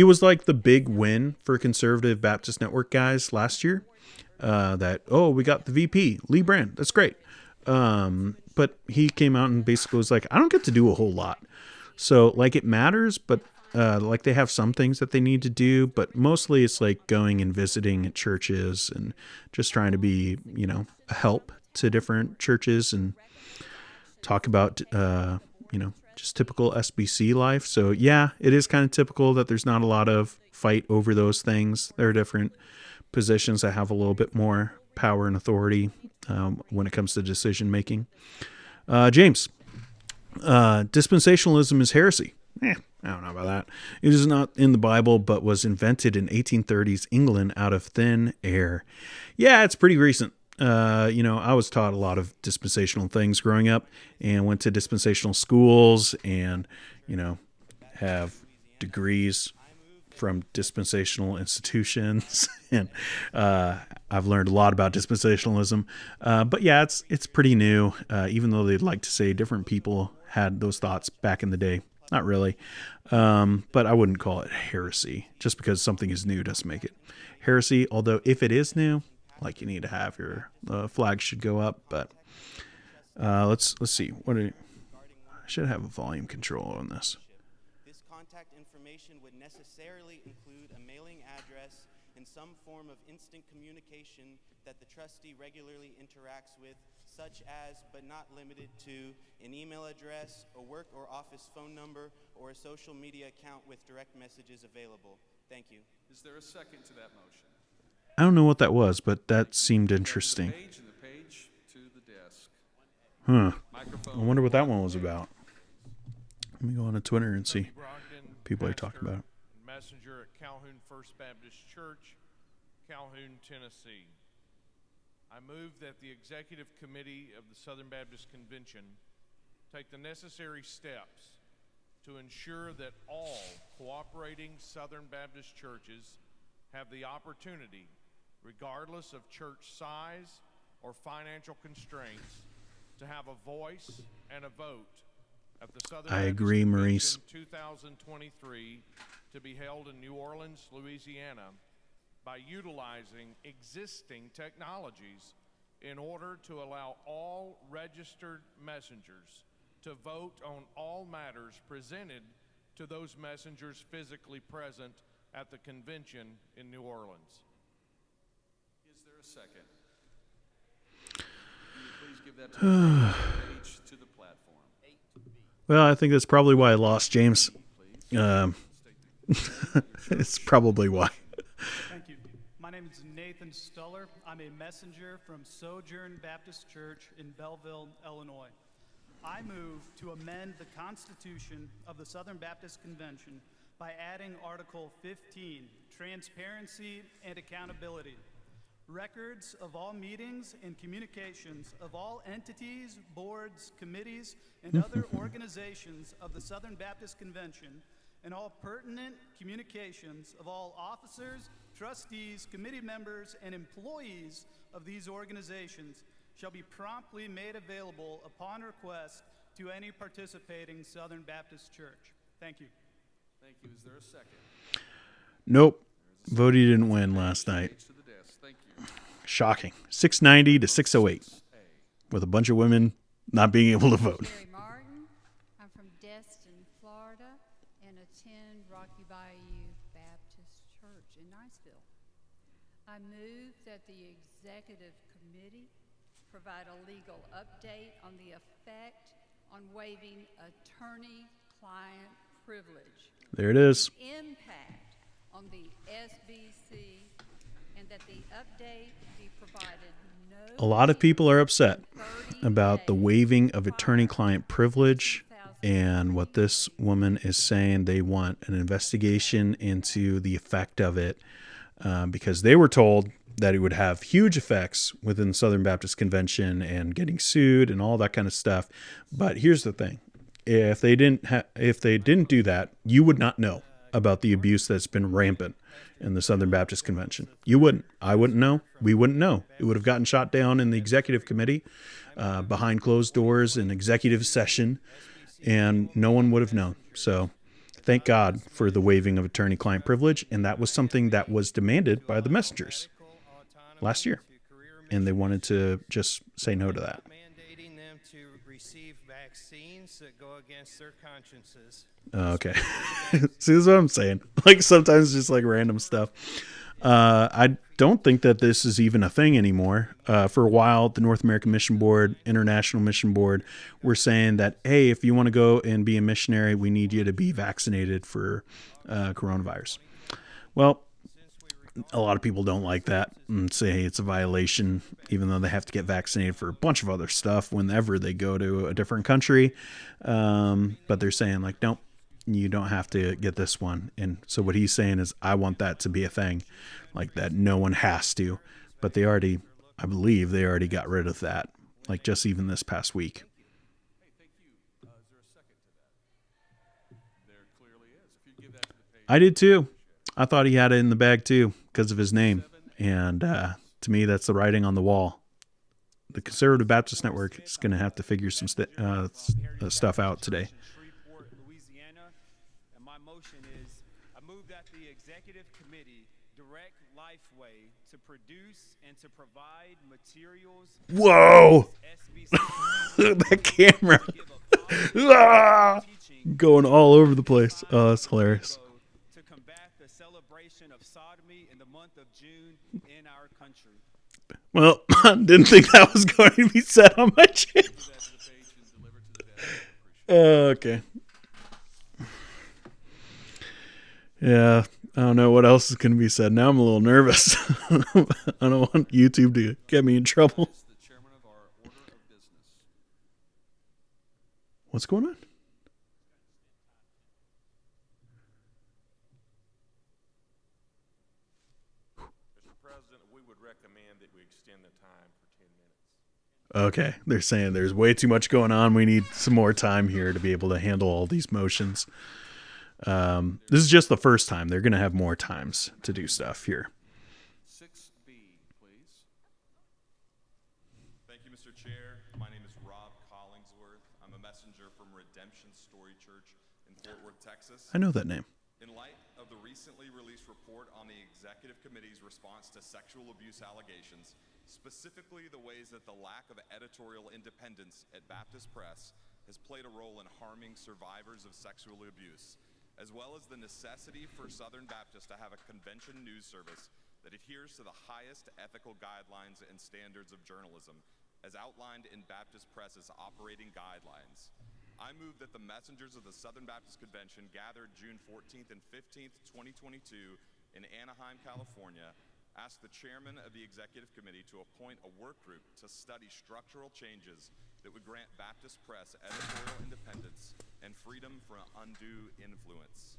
was the big win for Conservative Baptist Network guys last year. We got the VP, Lee Brand. That's great. But he came out and basically was like, I don't get to do a whole lot. So it matters, but they have some things that they need to do, but mostly it's going and visiting at churches and just trying to be, a help to different churches and talk about, just typical SBC life. So yeah, it is kind of typical that there's not a lot of fight over those things. There are different positions that have a little bit more power and authority when it comes to decision making. James, dispensationalism is heresy. I don't know about that. It is not in the Bible, but was invented in 1830s England out of thin air. Yeah, it's pretty recent. I was taught a lot of dispensational things growing up and went to dispensational schools and, have degrees from dispensational institutions, and I've learned a lot about dispensationalism. But yeah, it's pretty new, even though they'd like to say different people had those thoughts back in the day. Not really. But I wouldn't call it heresy. Just because something is new doesn't make it heresy. Although if it is new, like, you need to have your flag should go up. But let's see. I should have a volume control on this. This contact information would necessarily include a mailing address and some form of instant communication that the trustee regularly interacts with, such as, but not limited to, an email address, a work or office phone number, or a social media account with direct messages available. Thank you. Is there a second to that motion? I don't know what that was, but that seemed interesting. The page to the desk. Huh. Microphone. I wonder what that one was about. Let me go on to Twitter and see people are talking about it. Messenger at Calhoun First Baptist Church, Calhoun, Tennessee. I move that the Executive Committee of the Southern Baptist Convention take the necessary steps to ensure that all cooperating Southern Baptist churches have the opportunity, regardless of church size or financial constraints, to have a voice and a vote at the Southern I Baptist agree, Convention Maurice. 2023 to be held in New Orleans, Louisiana, by utilizing existing technologies in order to allow all registered messengers to vote on all matters presented to those messengers physically present at the convention in New Orleans. Is there a second? Can you please give that to the page to the platform? Well, I think that's probably why I lost, James. It's probably why. Thank you. My name is Nathan Stuller. I'm a messenger from Sojourn Baptist Church in Belleville, Illinois. I move to amend the Constitution of the Southern Baptist Convention by adding Article 15, Transparency and Accountability. Records of all meetings and communications of all entities, boards, committees, and other organizations of the Southern Baptist Convention, and all pertinent communications of all officers, trustees, committee members, and employees of these organizations shall be promptly made available upon request to any participating Southern Baptist church. Thank you. Thank you. Is there a second? Nope. Vody didn't win last night. Page to the desk. Thank you. Shocking. 690 to 608. With a bunch of women not being able to vote. Mary Martin. I'm from Destin, Florida, and attend Rocky Bayou Baptist Church in Niceville. I move that the Executive Committee provide a legal update on the effect on waiving attorney-client privilege. There it is. Impact on the SBC, and that the update be provided no A lot of people are upset about the waiving of attorney-client privilege, and what this woman is saying, they want an investigation into the effect of it, because they were told that it would have huge effects within the Southern Baptist Convention and getting sued and all that kind of stuff. But here's the thing. If they didn't do that, you would not know about the abuse that's been rampant in the Southern Baptist Convention. You wouldn't. I wouldn't know. We wouldn't know. It would have gotten shot down in the executive committee behind closed doors in executive session, and no one would have known. So thank God for the waiving of attorney-client privilege, and that was something that was demanded by the messengers last year, and they wanted to just say no to that. Mandating them to receive vaccines that go against their consciences. Okay. See, this is what I'm saying. Like, sometimes just like random stuff. I don't think that this is even a thing anymore. For a while, the North American Mission Board, International Mission Board, were saying that, hey, if you want to go and be a missionary, we need you to be vaccinated for coronavirus. Well, a lot of people don't like that and say it's a violation, even though they have to get vaccinated for a bunch of other stuff whenever they go to a different country. But they're saying, like, nope, you don't have to get this one. And so what he's saying is, I want that to be a thing, like that no one has to. But they already, I believe they already got rid of that, like just even this past week. Hey, thank you. Is there a second to that? There clearly is. If you give that to the page. I did too. I thought he had it in the bag too because of his name. And to me, that's the writing on the wall. The Conservative Baptist Network is going to have to figure some stuff out today. And my motion is, I move that the Executive Committee direct Lifeway to produce and to provide materials. Whoa! That camera. Going all over the place. Oh, that's hilarious. To combat the celebration of sodomy in the month of June in our country. Well, I didn't think that was going to be said on my channel. Okay. Yeah, I don't know what else is going to be said. Now I'm a little nervous. I don't want YouTube to get me in trouble. What's going on? Mr. President, we would recommend that we extend the time for 10 minutes. Okay, they're saying there's way too much going on. We need some more time here to be able to handle all these motions. This is just the first time. They're going to have more times to do stuff here. 6B, please. Thank you, Mr. Chair. My name is Rob Collingsworth. I'm a messenger from Redemption Story Church in Fort Worth, Texas. I know that name. In light of the recently released report on the Executive Committee's response to sexual abuse allegations, specifically the ways that the lack of editorial independence at Baptist Press has played a role in harming survivors of sexual abuse, as well as the necessity for Southern Baptists to have a convention news service that adheres to the highest ethical guidelines and standards of journalism, as outlined in Baptist Press's operating guidelines. I move that the messengers of the Southern Baptist Convention gathered June 14th and 15th, 2022 in Anaheim, California, ask the chairman of the Executive Committee to appoint a work group to study structural changes that would grant Baptist Press editorial independence and freedom from undue influence.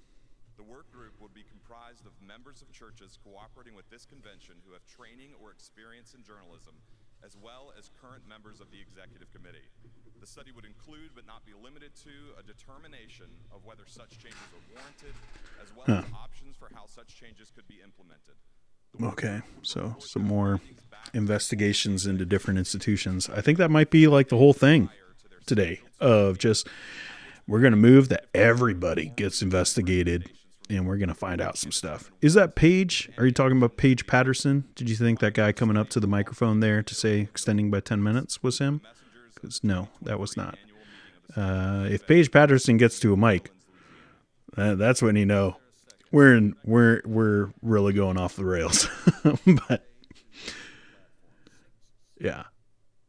The work group would be comprised of members of churches cooperating with this convention who have training or experience in journalism, as well as current members of the Executive Committee. The study would include, but not be limited to, a determination of whether such changes are warranted, as well as options for how such changes could be implemented. Okay, so some more investigations into different institutions. I think that might be like the whole thing today of just, we're going to move that everybody gets investigated and we're going to find out some stuff. Is that Paige? Are you talking about Paige Patterson? Did you think that guy coming up to the microphone there to say extending by 10 minutes was him? Because no, that was not. If Paige Patterson gets to a mic, that's when you know we're really going off the rails. But yeah.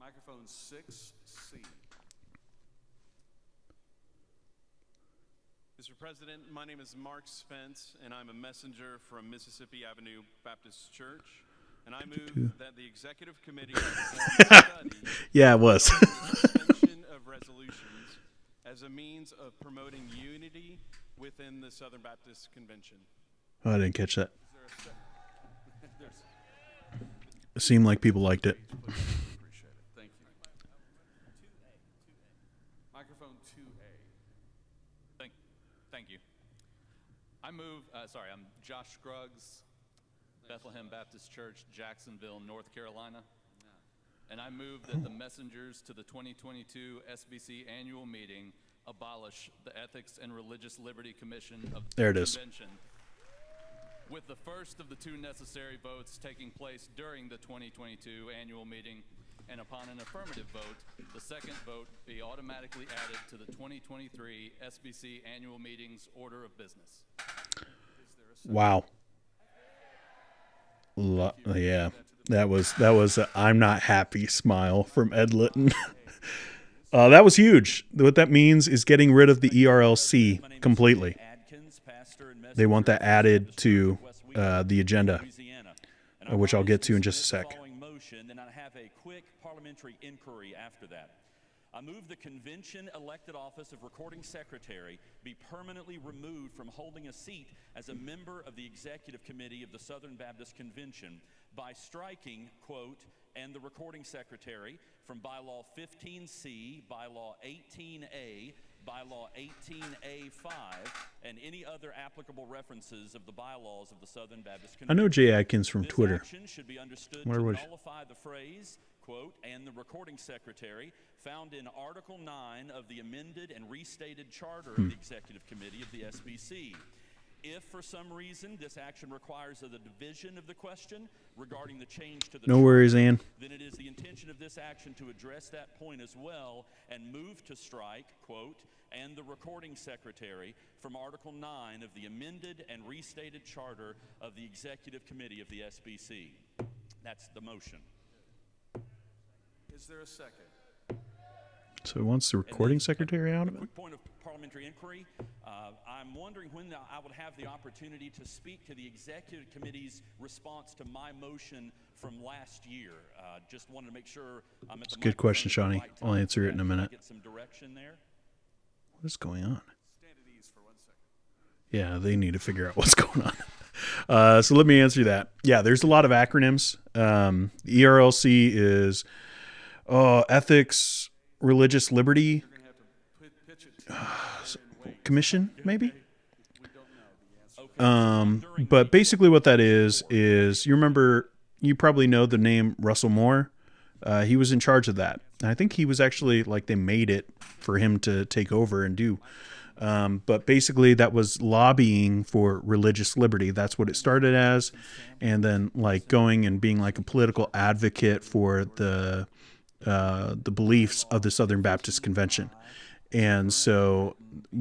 Microphone 6C. Mr. President, my name is Mark Spence, and I'm a messenger from Mississippi Avenue Baptist Church. And I move that the Executive Committee study yeah, it was. suspension of resolutions as a means of promoting unity within the Southern Baptist Convention. Oh, I didn't catch that. It seemed like people liked it. Appreciate it. Thank you. Microphone 2A. Thank you. I move, I'm Josh Scruggs, Bethlehem Baptist Church, Jacksonville, North Carolina. And I move that the messengers to the 2022 SBC annual meeting abolish the Ethics and Religious Liberty Commission of the Convention, with the first of the two necessary votes taking place during the 2022 annual meeting, and upon an affirmative vote, the second vote be automatically added to the 2023 SBC annual meeting's order of business. Wow. Yeah, that was a I'm not happy smile from Ed Litton. That was huge. What that means is getting rid of the ERLC completely. They want that added to the agenda, which I'll get to in just a sec. Then I have a quick parliamentary inquiry after that. I move the convention-elected office of recording secretary be permanently removed from holding a seat as a member of the executive committee of the Southern Baptist Convention by striking, quote, and the recording secretary from bylaw 15C, bylaw 18A, Bylaw 18A5, and any other applicable references of the bylaws of the Southern Baptist I know Convention. Jay Atkins from This Twitter. action should be understood Where to was- nullify the phrase, quote, "and the recording secretary," found in Article 9 of the amended and restated charter of the Executive Committee of the SBC. If for some reason this action requires a division of the question regarding the change to the No worries, charter, Ann. then it is the intention of this action to address that point as well and move to strike, quote, "and the recording secretary" from Article 9 of the amended and restated charter of the Executive Committee of the SBC. That's the motion. Is there a second? So he wants the recording secretary out of it? Quick point of parliamentary inquiry. I'm wondering when I would have the opportunity to speak to the Executive Committee's response to my motion from last year. Just wanted to make sure I'm at the Good question, microphone at the Shawnee. right time. I'll answer it in a Can I minute. get some direction there? What is going on? Stand at ease for 1 second. Yeah, they need to figure out what's going on. So let me answer that. Yeah, there's a lot of acronyms. The ERLC is Ethics, Religious Liberty Commission, maybe? But basically what that is you remember, you probably know the name Russell Moore. He was in charge of that. And I think he was actually, like, they made it for him to take over and do. But basically that was lobbying for religious liberty. That's what it started as. And then, like, going and being like a political advocate for the beliefs of the Southern Baptist Convention. And so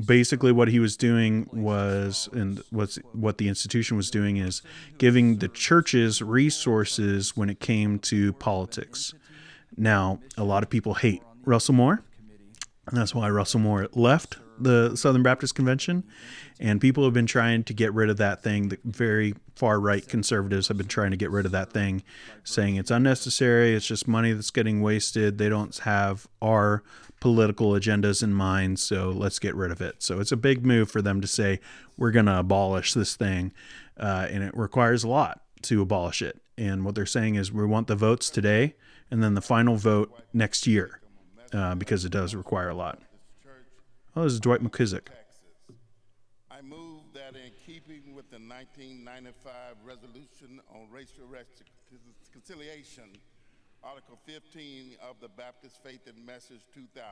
basically what he was doing was, and what the institution was doing, is giving the churches resources when it came to politics. Now, a lot of people hate Russell Moore, and that's why Russell Moore left the Southern Baptist Convention. And people have been trying to get rid of that thing. The very far-right conservatives have been trying to get rid of that thing, saying it's unnecessary, it's just money that's getting wasted, they don't have our political agendas in mind, so let's get rid of it. So it's a big move for them to say, we're going to abolish this thing, and it requires a lot to abolish it. And what they're saying is, we want the votes today, and then the final vote next year, because it does require a lot. Oh, this is Dwight McKissick. I move that in keeping with the 1995 resolution on racial reconciliation, Article 15 of the Baptist Faith and Message 2000,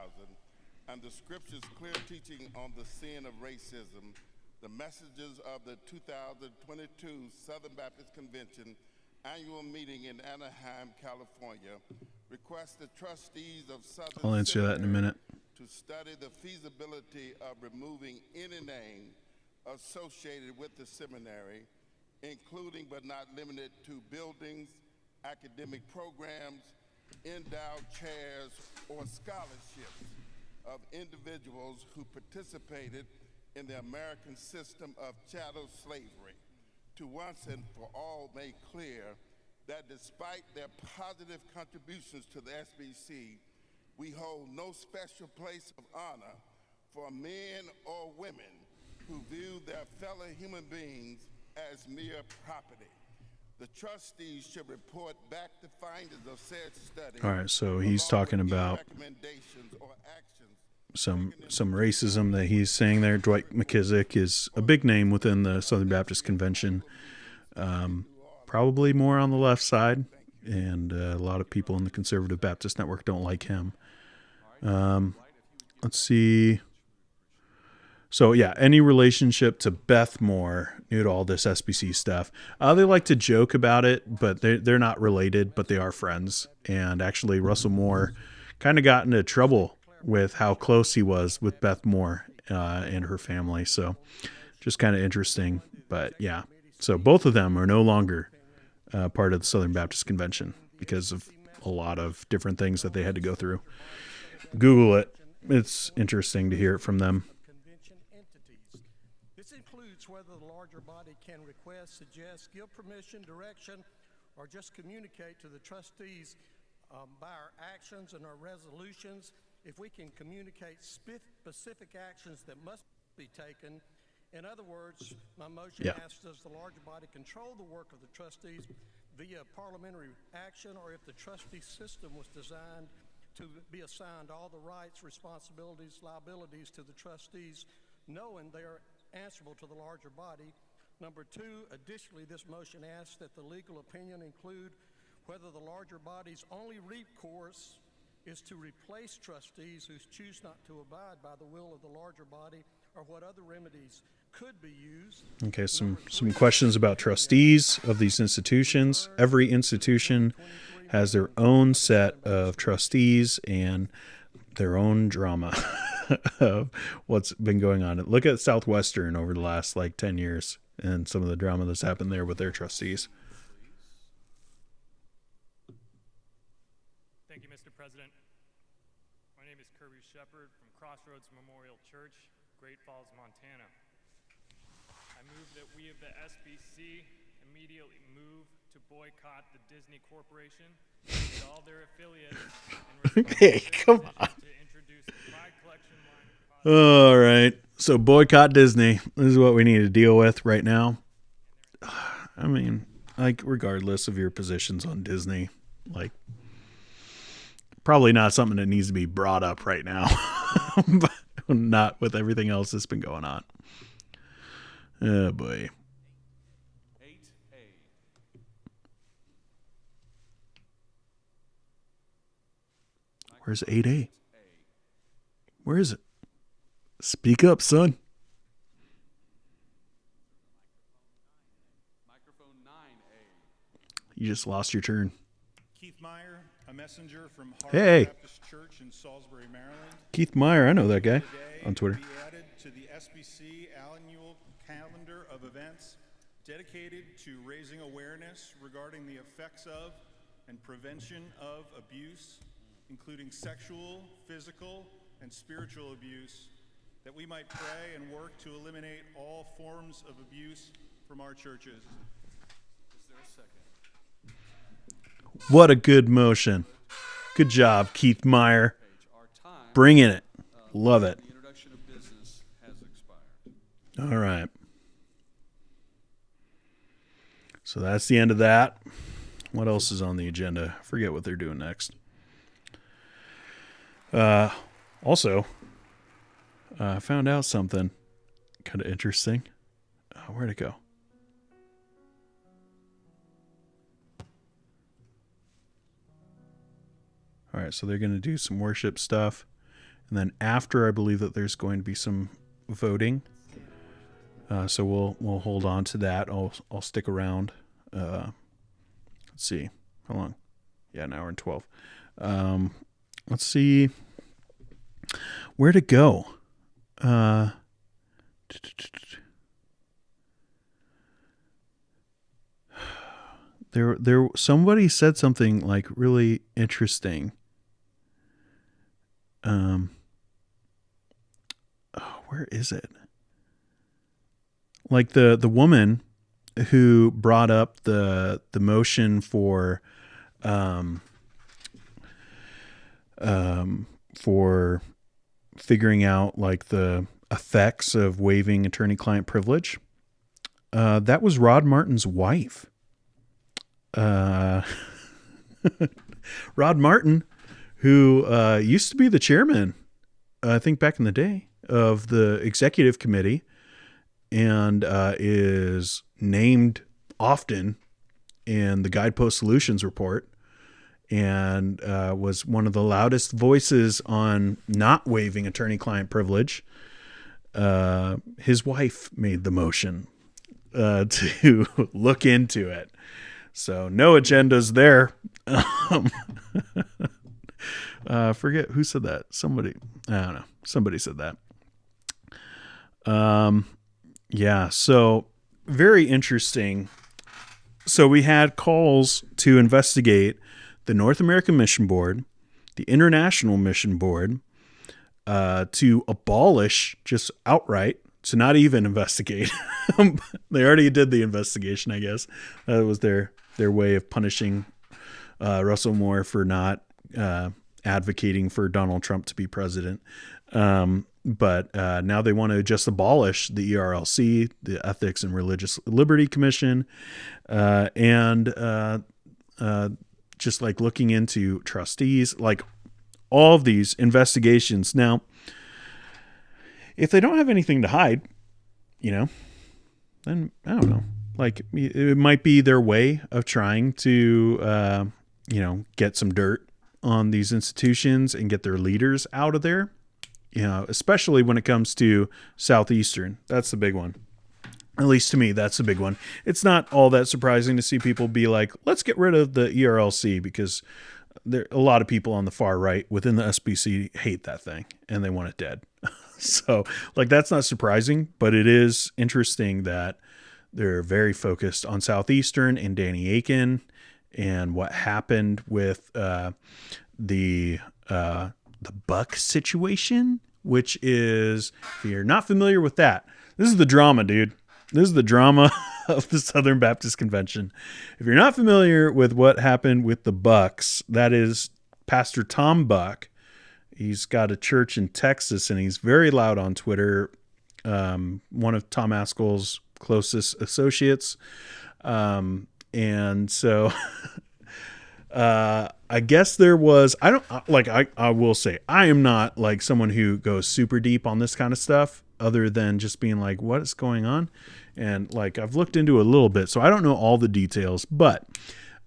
and the Scripture's clear teaching on the sin of racism, the messages of the 2022 Southern Baptist Convention annual meeting in Anaheim, California, request the trustees of Southern I'll answer that in a minute. to study the feasibility of removing any name associated with the seminary, including but not limited to buildings, academic programs, endowed chairs, or scholarships of individuals who participated in the American system of chattel slavery, to once and for all make clear that despite their positive contributions to the SBC, we hold no special place of honor for men or women who view their fellow human beings as mere property. The trustees should report back the findings of said study. All right, so he's talking about recommendations or actions some racism that he's saying there. Dwight McKissick is a big name within the Southern Baptist Convention, probably more on the left side, and a lot of people in the Conservative Baptist Network don't like him. Let's see. So yeah, any relationship to Beth Moore, new to all this SBC stuff. They like to joke about it, but they're not related, but they are friends. And actually, Russell Moore kind of got into trouble with how close he was with Beth Moore and her family. So just kind of interesting. But yeah, so both of them are no longer part of the Southern Baptist Convention because of a lot of different things that they had to go through. Google it. It's interesting to hear it from them. This includes whether the larger body can request, suggest, give permission, direction, or just communicate to the trustees by our actions and our resolutions. If we can communicate specific actions that must be taken. In other words, my motion asks, does the larger body control the work of the trustees via parliamentary action, or if the trustee system was designed to be assigned all the rights, responsibilities, liabilities to the trustees, knowing they are answerable to the larger body. Number two, additionally, this motion asks that the legal opinion include whether the larger body's only recourse is to replace trustees who choose not to abide by the will of the larger body, or what other remedies could be used. Okay, some questions about trustees of these institutions. Every institution has their own set of trustees and their own drama of what's been going on. Look at Southwestern over the last 10 years and some of the drama that's happened there with their trustees. Thank you, Mr. President. My name is Kirby Shepard from Crossroads Memorial Church, Great Falls, Montana. I move that we of the SBC immediately move to boycott the Disney Corporation and all their affiliates and Okay, come on. to introduce the Pride Collection line. All right. So boycott Disney. This is what we need to deal with right now. I mean, regardless of your positions on Disney, probably not something that needs to be brought up right now. But not with everything else that's been going on. Oh boy. 8A. Where's 8A? Where is it? Speak up, son. Microphone 9A. You just lost your turn. Keith Meyer, a messenger from Hey. Baptist Church in Salisbury, Maryland. Keith Meyer, I know that guy Today on Twitter. Be added to the SBC annual calendar of events dedicated to raising awareness regarding the effects of and prevention of abuse, including sexual, physical, and spiritual abuse, that we might pray and work to eliminate all forms of abuse from our churches. Is there a second? What a good motion. Good job, Keith Meyer. Bringing it. Love it. The introduction of business has expired. All right. So that's the end of that. What else is on the agenda? I forget what they're doing next. Also, I found out something kind of interesting. Where'd it go? All right, so they're going to do some worship stuff. And then after, I believe that there's going to be some voting. So we'll hold on to that. I'll stick around. Let's see. How long? Yeah, an hour and 12. Let's see. Where to go? There somebody said something really interesting. Where is it? The woman who brought up the motion for figuring out the effects of waiving attorney-client privilege. That was Rod Martin's wife. Rod Martin, who used to be the chairman, I think back in the day, of the executive committee, and is named often in the Guidepost Solutions report, and was one of the loudest voices on not waiving attorney-client privilege. His wife made the motion to look into it. So no agendas there. Forget who said that. Somebody, I don't know. Somebody said that. Yeah. So very interesting. So we had calls to investigate the North American Mission Board, the International Mission Board, to abolish just outright, to not even investigate. They already did the investigation, I guess. That was their way of punishing Russell Moore for not advocating for Donald Trump to be president. But now they want to just abolish the ERLC, the Ethics and Religious Liberty Commission, and just looking into trustees. all of these investigations. Now, if they don't have anything to hide, then I don't know. Like, it might be their way of trying to, get some dirt on these institutions and get their leaders out of there. Especially when it comes to Southeastern. That's the big one. At least to me, that's the big one. It's not all that surprising to see people be like, let's get rid of the ERLC, because a lot of people on the far right within the SBC hate that thing and they want it dead. So, like, that's not surprising, but it is interesting that they're very focused on Southeastern and Danny Aiken and what happened with the Buck situation, which is, if you're not familiar with that, this is the drama, dude. This is the drama of the Southern Baptist Convention. If you're not familiar with what happened with the Bucks, that is Pastor Tom Buck. He's got a church in Texas, and he's very loud on Twitter. One of Tom Askel's closest associates. And so I guess there was, I will say, I am not like someone who goes super deep on this kind of stuff, other than just being like, what is going on? And like, I've looked into it a little bit, so I don't know all the details, but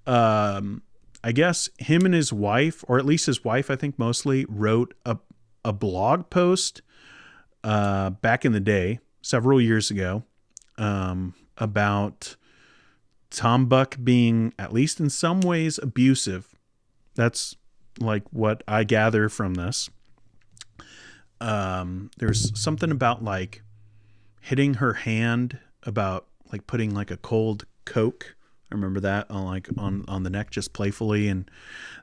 I guess him and his wife, or at least his wife, I think mostly, wrote a blog post back in the day, several years ago, about Tom Buck being, at least in some ways, abusive. That's like what I gather from this. There's something about like hitting her hand, about like putting like a cold Coke. I remember that on the neck, just playfully, and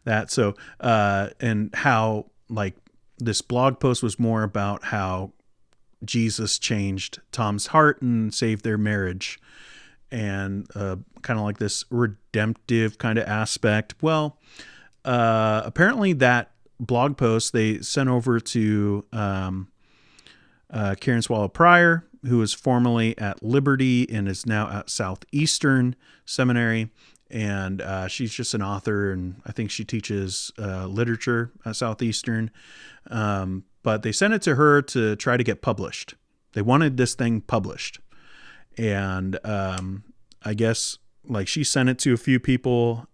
that. So, and how like this blog post was more about how Jesus changed Tom's heart and saved their marriage, and kind of like this redemptive kind of aspect. Well, apparently that blog post they sent over to Karen Swallow Pryor, who was formerly at Liberty and is now at Southeastern Seminary. And she's just an author, and I think she teaches literature at Southeastern. But they sent it to her to try to get published. They wanted this thing published. And I guess like she sent it to a few people,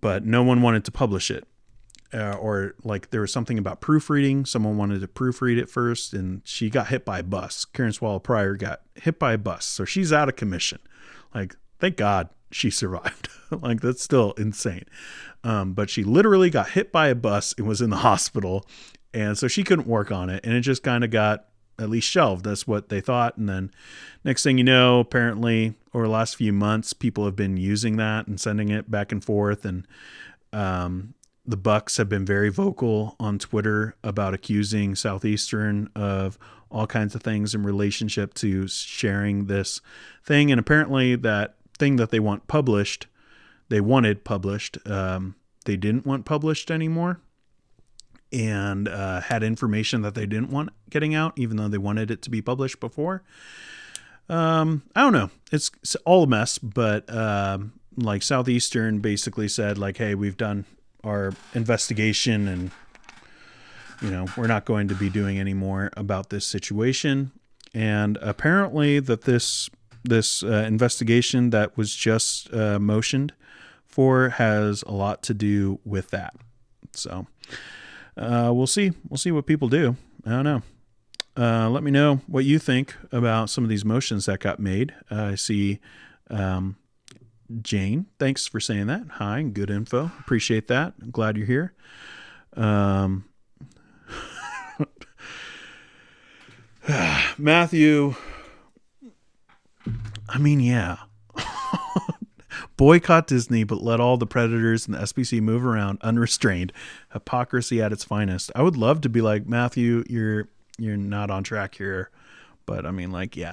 but no one wanted to publish it. Or like there was something about proofreading. Someone wanted to proofread it first, and she got hit by a bus. Karen Swallow Pryor got hit by a bus. So she's out of commission. Like, thank God she survived. Like, that's still insane. But she literally got hit by a bus and was in the hospital. And so she couldn't work on it. And it just kind of got at least shelved. That's what they thought. And then next thing you know, apparently over the last few months, people have been using that and sending it back and forth. And the Bucks have been very vocal on Twitter about accusing Southeastern of all kinds of things in relationship to sharing this thing. And apparently that thing that they wanted published, they didn't want published anymore, and had information that they didn't want getting out, even though they wanted it to be published before. I don't know. It's all a mess, but like Southeastern basically said, like, hey, we've done our investigation, and we're not going to be doing any more about this situation. And apparently that this investigation that was just motioned for has a lot to do with that. So we'll see what people do. I don't know. Let me know what you think about some of these motions that got made. I see Jane, thanks for saying that. Hi, good info. Appreciate that. I'm glad you're here. Matthew, I mean, yeah. Boycott Disney, but let all the predators and the SBC move around unrestrained. Hypocrisy at its finest. I would love to be like, Matthew, you're not on track here. But I mean, like, yeah.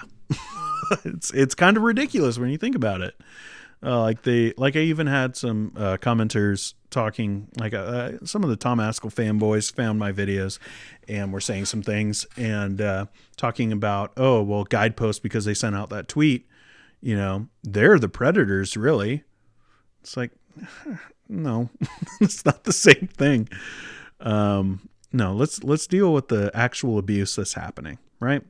it's kind of ridiculous when you think about it. I even had some commenters talking, like some of the Tom Askel fanboys found my videos and were saying some things and talking about, oh, well, Guidepost, because they sent out that tweet, they're the predators, really. It's like, no, it's not the same thing. No, let's deal with the actual abuse that's happening, right?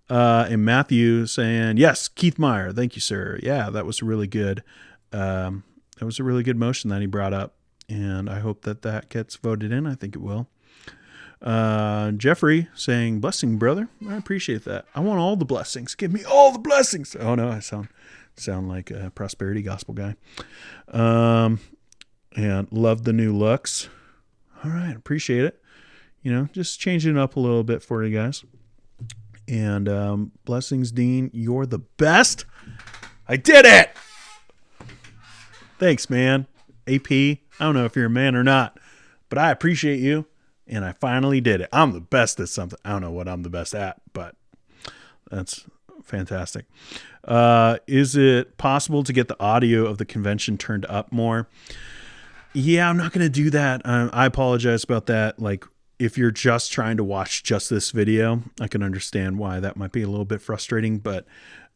And Matthew saying, yes, Keith Meyer. Thank you, sir. Yeah, that was really good. That was a really good motion that he brought up. And I hope that gets voted in. I think it will. Jeffrey saying, blessing, brother. I appreciate that. I want all the blessings. Give me all the blessings. Oh no, I sound like a prosperity gospel guy. And love the new looks. All right. Appreciate it. Just changing it up a little bit for you guys. And blessings, Dean. You're the best. I did it. Thanks, man. AP, I don't know if you're a man or not, but I appreciate you. And I finally did it. I'm the best at something. I don't know what I'm the best at, but that's fantastic. Is it possible to get the audio of the convention turned up more? Yeah, I'm not going to do that. I apologize about that. Like, if you're just trying to watch just this video, I can understand why that might be a little bit frustrating, but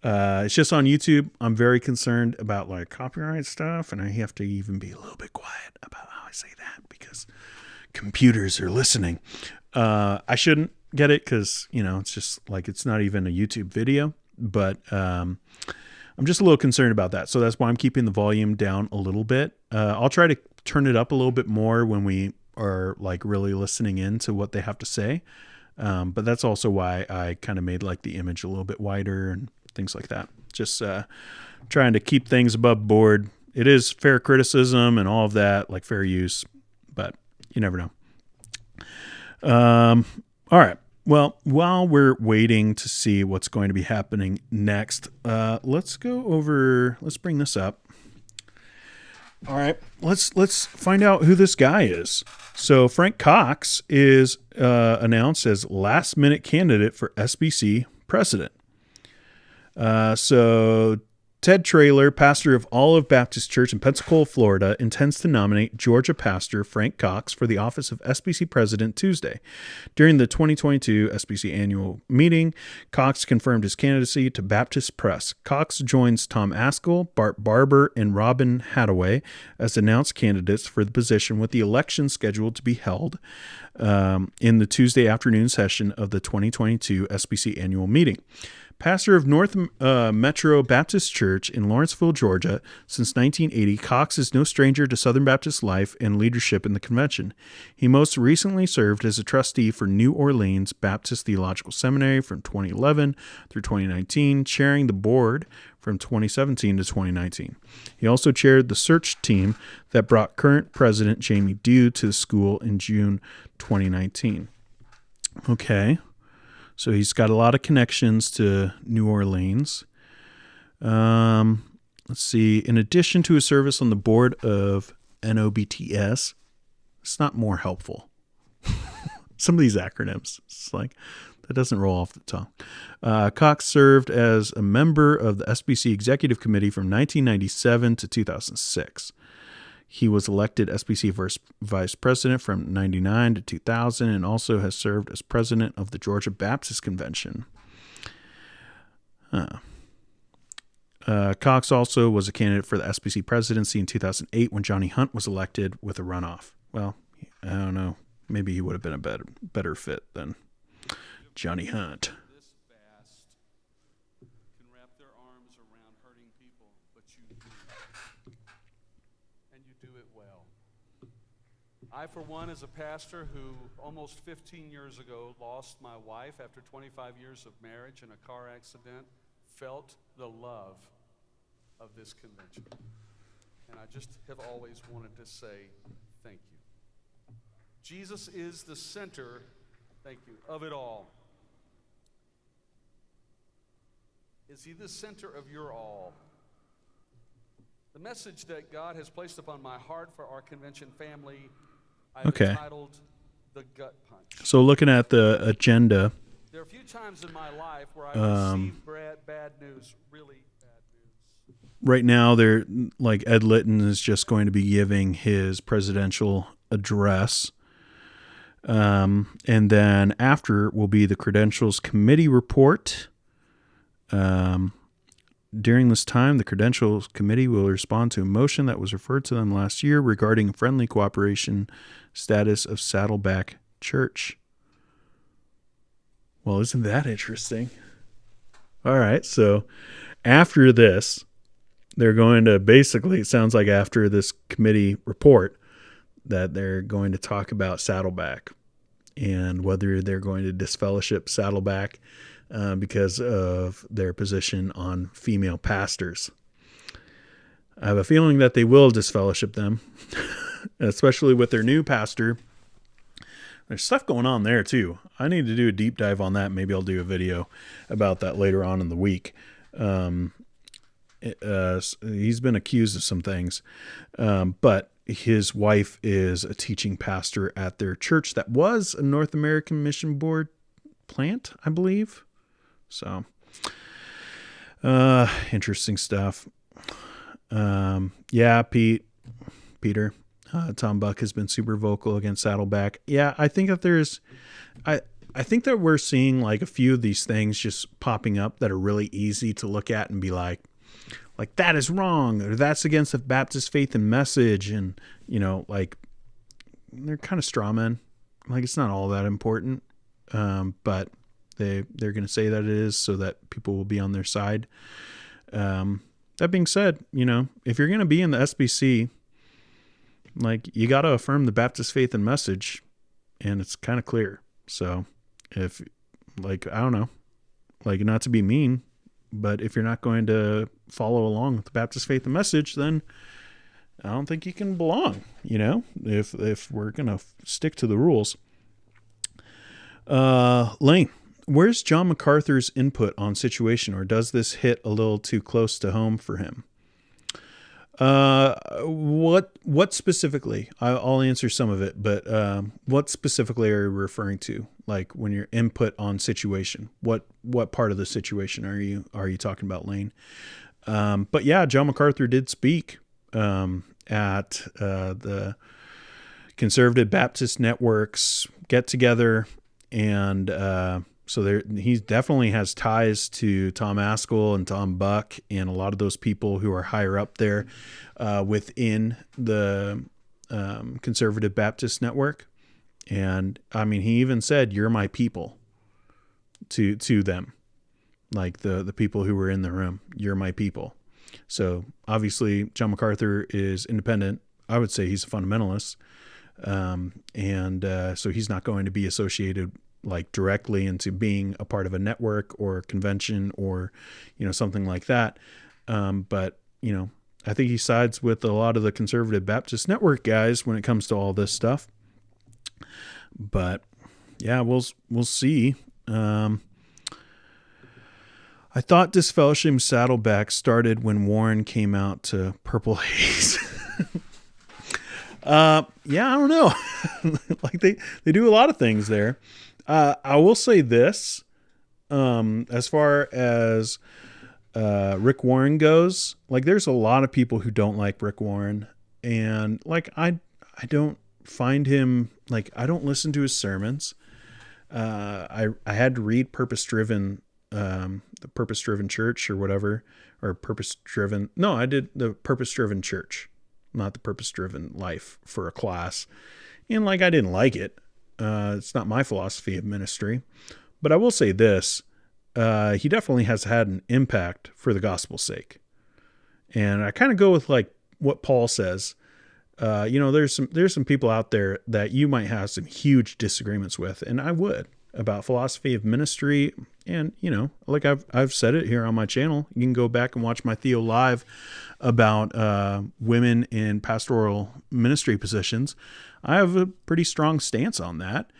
it's just on YouTube. I'm very concerned about like copyright stuff, and I have to even be a little bit quiet about how I say that because computers are listening. I shouldn't get it because, it's just like, it's not even a YouTube video, but I'm just a little concerned about that. So that's why I'm keeping the volume down a little bit. I'll try to turn it up a little bit more when we are like really listening in to what they have to say. But that's also why I kind of made like the image a little bit wider and things like that. Just trying to keep things above board. It is fair criticism and all of that, like fair use, but you never know. All right. Well, while we're waiting to see what's going to be happening next, let's bring this up. All right, let's find out who this guy is. So Frank Cox is announced as last-minute candidate for SBC president. So Ted Traylor, pastor of Olive Baptist Church in Pensacola, Florida, intends to nominate Georgia pastor Frank Cox for the office of SBC president Tuesday. During the 2022 SBC annual meeting, Cox confirmed his candidacy to Baptist Press. Cox joins Tom Askell, Bart Barber, and Robin Hadaway as announced candidates for the position, with the election scheduled to be held in the Tuesday afternoon session of the 2022 SBC annual meeting. Pastor of North Metro Baptist Church in Lawrenceville, Georgia, since 1980, Cox is no stranger to Southern Baptist life and leadership in the convention. He most recently served as a trustee for New Orleans Baptist Theological Seminary from 2011 through 2019, chairing the board from 2017 to 2019. He also chaired the search team that brought current president Jamie Dew to the school in June 2019. Okay. So he's got a lot of connections to New Orleans. Let's see. In addition to his service on the board of NOBTS, it's not more helpful. Some of these acronyms, it's like, that doesn't roll off the tongue. Cox served as a member of the SBC Executive Committee from 1997 to 2006. He was elected SBC Vice President from 1999 to 2000 and also has served as President of the Georgia Baptist Convention. Cox also was a candidate for the SBC presidency in 2008 when Johnny Hunt was elected with a runoff. Well, I don't know. Maybe he would have been a better fit than Johnny Hunt. I, for one, as a pastor who almost 15 years ago lost my wife after 25 years of marriage in a car accident, felt the love of this convention. And I just have always wanted to say thank you. Jesus is the center, thank you, of it all. Is he the center of your all? The message that God has placed upon my heart for our convention family, I've entitled The Gut Punch. So looking at the agenda, there are a few times in my life where I received bad news, really bad news. Right now, they're like Ed Litton is just going to be giving his presidential address. And then after will be the Credentials Committee report. during this time, the Credentials Committee will respond to a motion that was referred to them last year regarding friendly cooperation status of Saddleback Church. Well, isn't that interesting? All right, so after this, they're going to basically, it sounds like after this committee report, that they're going to talk about Saddleback and whether they're going to disfellowship Saddleback because of their position on female pastors. I have a feeling that they will disfellowship them, especially with their new pastor. There's stuff going on there too. I need to do a deep dive on that. Maybe I'll do a video about that later on in the week. He's been accused of some things, but his wife is a teaching pastor at their church that was a North American Mission Board plant, I believe. So, interesting stuff. Yeah, Peter, Tom Buck has been super vocal against Saddleback. Yeah, I think that I think that we're seeing like a few of these things just popping up that are really easy to look at and be like that is wrong, or that's against the Baptist faith and message. And, you know, like they're kind of straw men. Like it's not all that important. But they're going to say that it is so that people will be on their side. That being said, you know, if you're going to be in the SBC, like you got to affirm the Baptist faith and message, and it's kind of clear. So if like, I don't know, like not to be mean, but if you're not going to follow along with the Baptist faith and message, then I don't think you can belong, you know, if we're going to stick to the rules. Lane, where's John MacArthur's input on situation, or does this hit a little too close to home for him? What specifically? I'll answer some of it, but what specifically are you referring to? Like when your input on situation, what part of the situation are you talking about, Lane? But yeah, John MacArthur did speak at the Conservative Baptist Network's get together, and so he definitely has ties to Tom Askell and Tom Buck and a lot of those people who are higher up there within the Conservative Baptist Network. And I mean, he even said, "You're my people," to them, like the people who were in the room. "You're my people." So obviously, John MacArthur is independent. I would say he's a fundamentalist, and so he's not going to be associated like directly into being a part of a network or convention or, you know, something like that. But, you know, I think he sides with a lot of the Conservative Baptist Network guys when it comes to all this stuff. But yeah, we'll see. I thought disfellowshipping Saddleback started when Warren came out to Purple Haze. Yeah, I don't know. Like they do a lot of things there. I will say this, as far as Rick Warren goes, like there's a lot of people who don't like Rick Warren, and like I don't find him, like I don't listen to his sermons. I had to read Purpose Driven, the Purpose Driven Church or whatever, or Purpose Driven. No, I did the Purpose Driven Church, not the Purpose Driven Life, for a class, and like I didn't like it. It's not my philosophy of ministry, but I will say this. He definitely has had an impact for the gospel's sake. And I kind of go with like what Paul says. You know, there's some people out there that you might have some huge disagreements with, and I would, about philosophy of ministry. And, you know, like I've said it here on my channel. You can go back and watch my Theo Live about women in pastoral ministry positions. I have a pretty strong stance on that.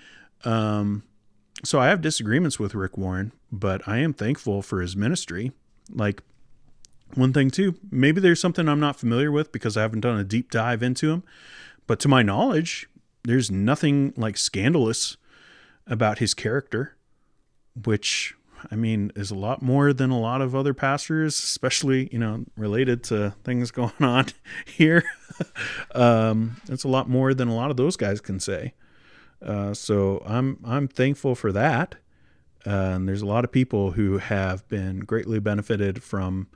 So I have disagreements with Rick Warren, but I am thankful for his ministry. Like, one thing too, maybe there's something I'm not familiar with because I haven't done a deep dive into him, but to my knowledge, there's nothing like scandalous about his character, which, I mean, is a lot more than a lot of other pastors, especially, you know, related to things going on here. It's a lot more than a lot of those guys can say. So I'm thankful for that. And there's a lot of people who have been greatly benefited from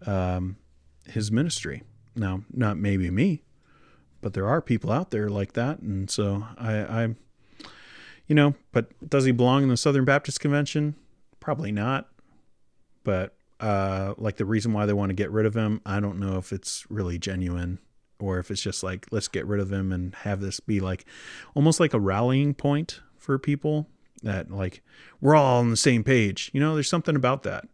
his ministry. Now, not maybe me, but there are people out there like that. And so I but does he belong in the Southern Baptist Convention? Probably not. But like the reason why they want to get rid of him, I don't know if it's really genuine or if it's just like, let's get rid of him and have this be like almost like a rallying point for people that like, we're all on the same page. There's something about that.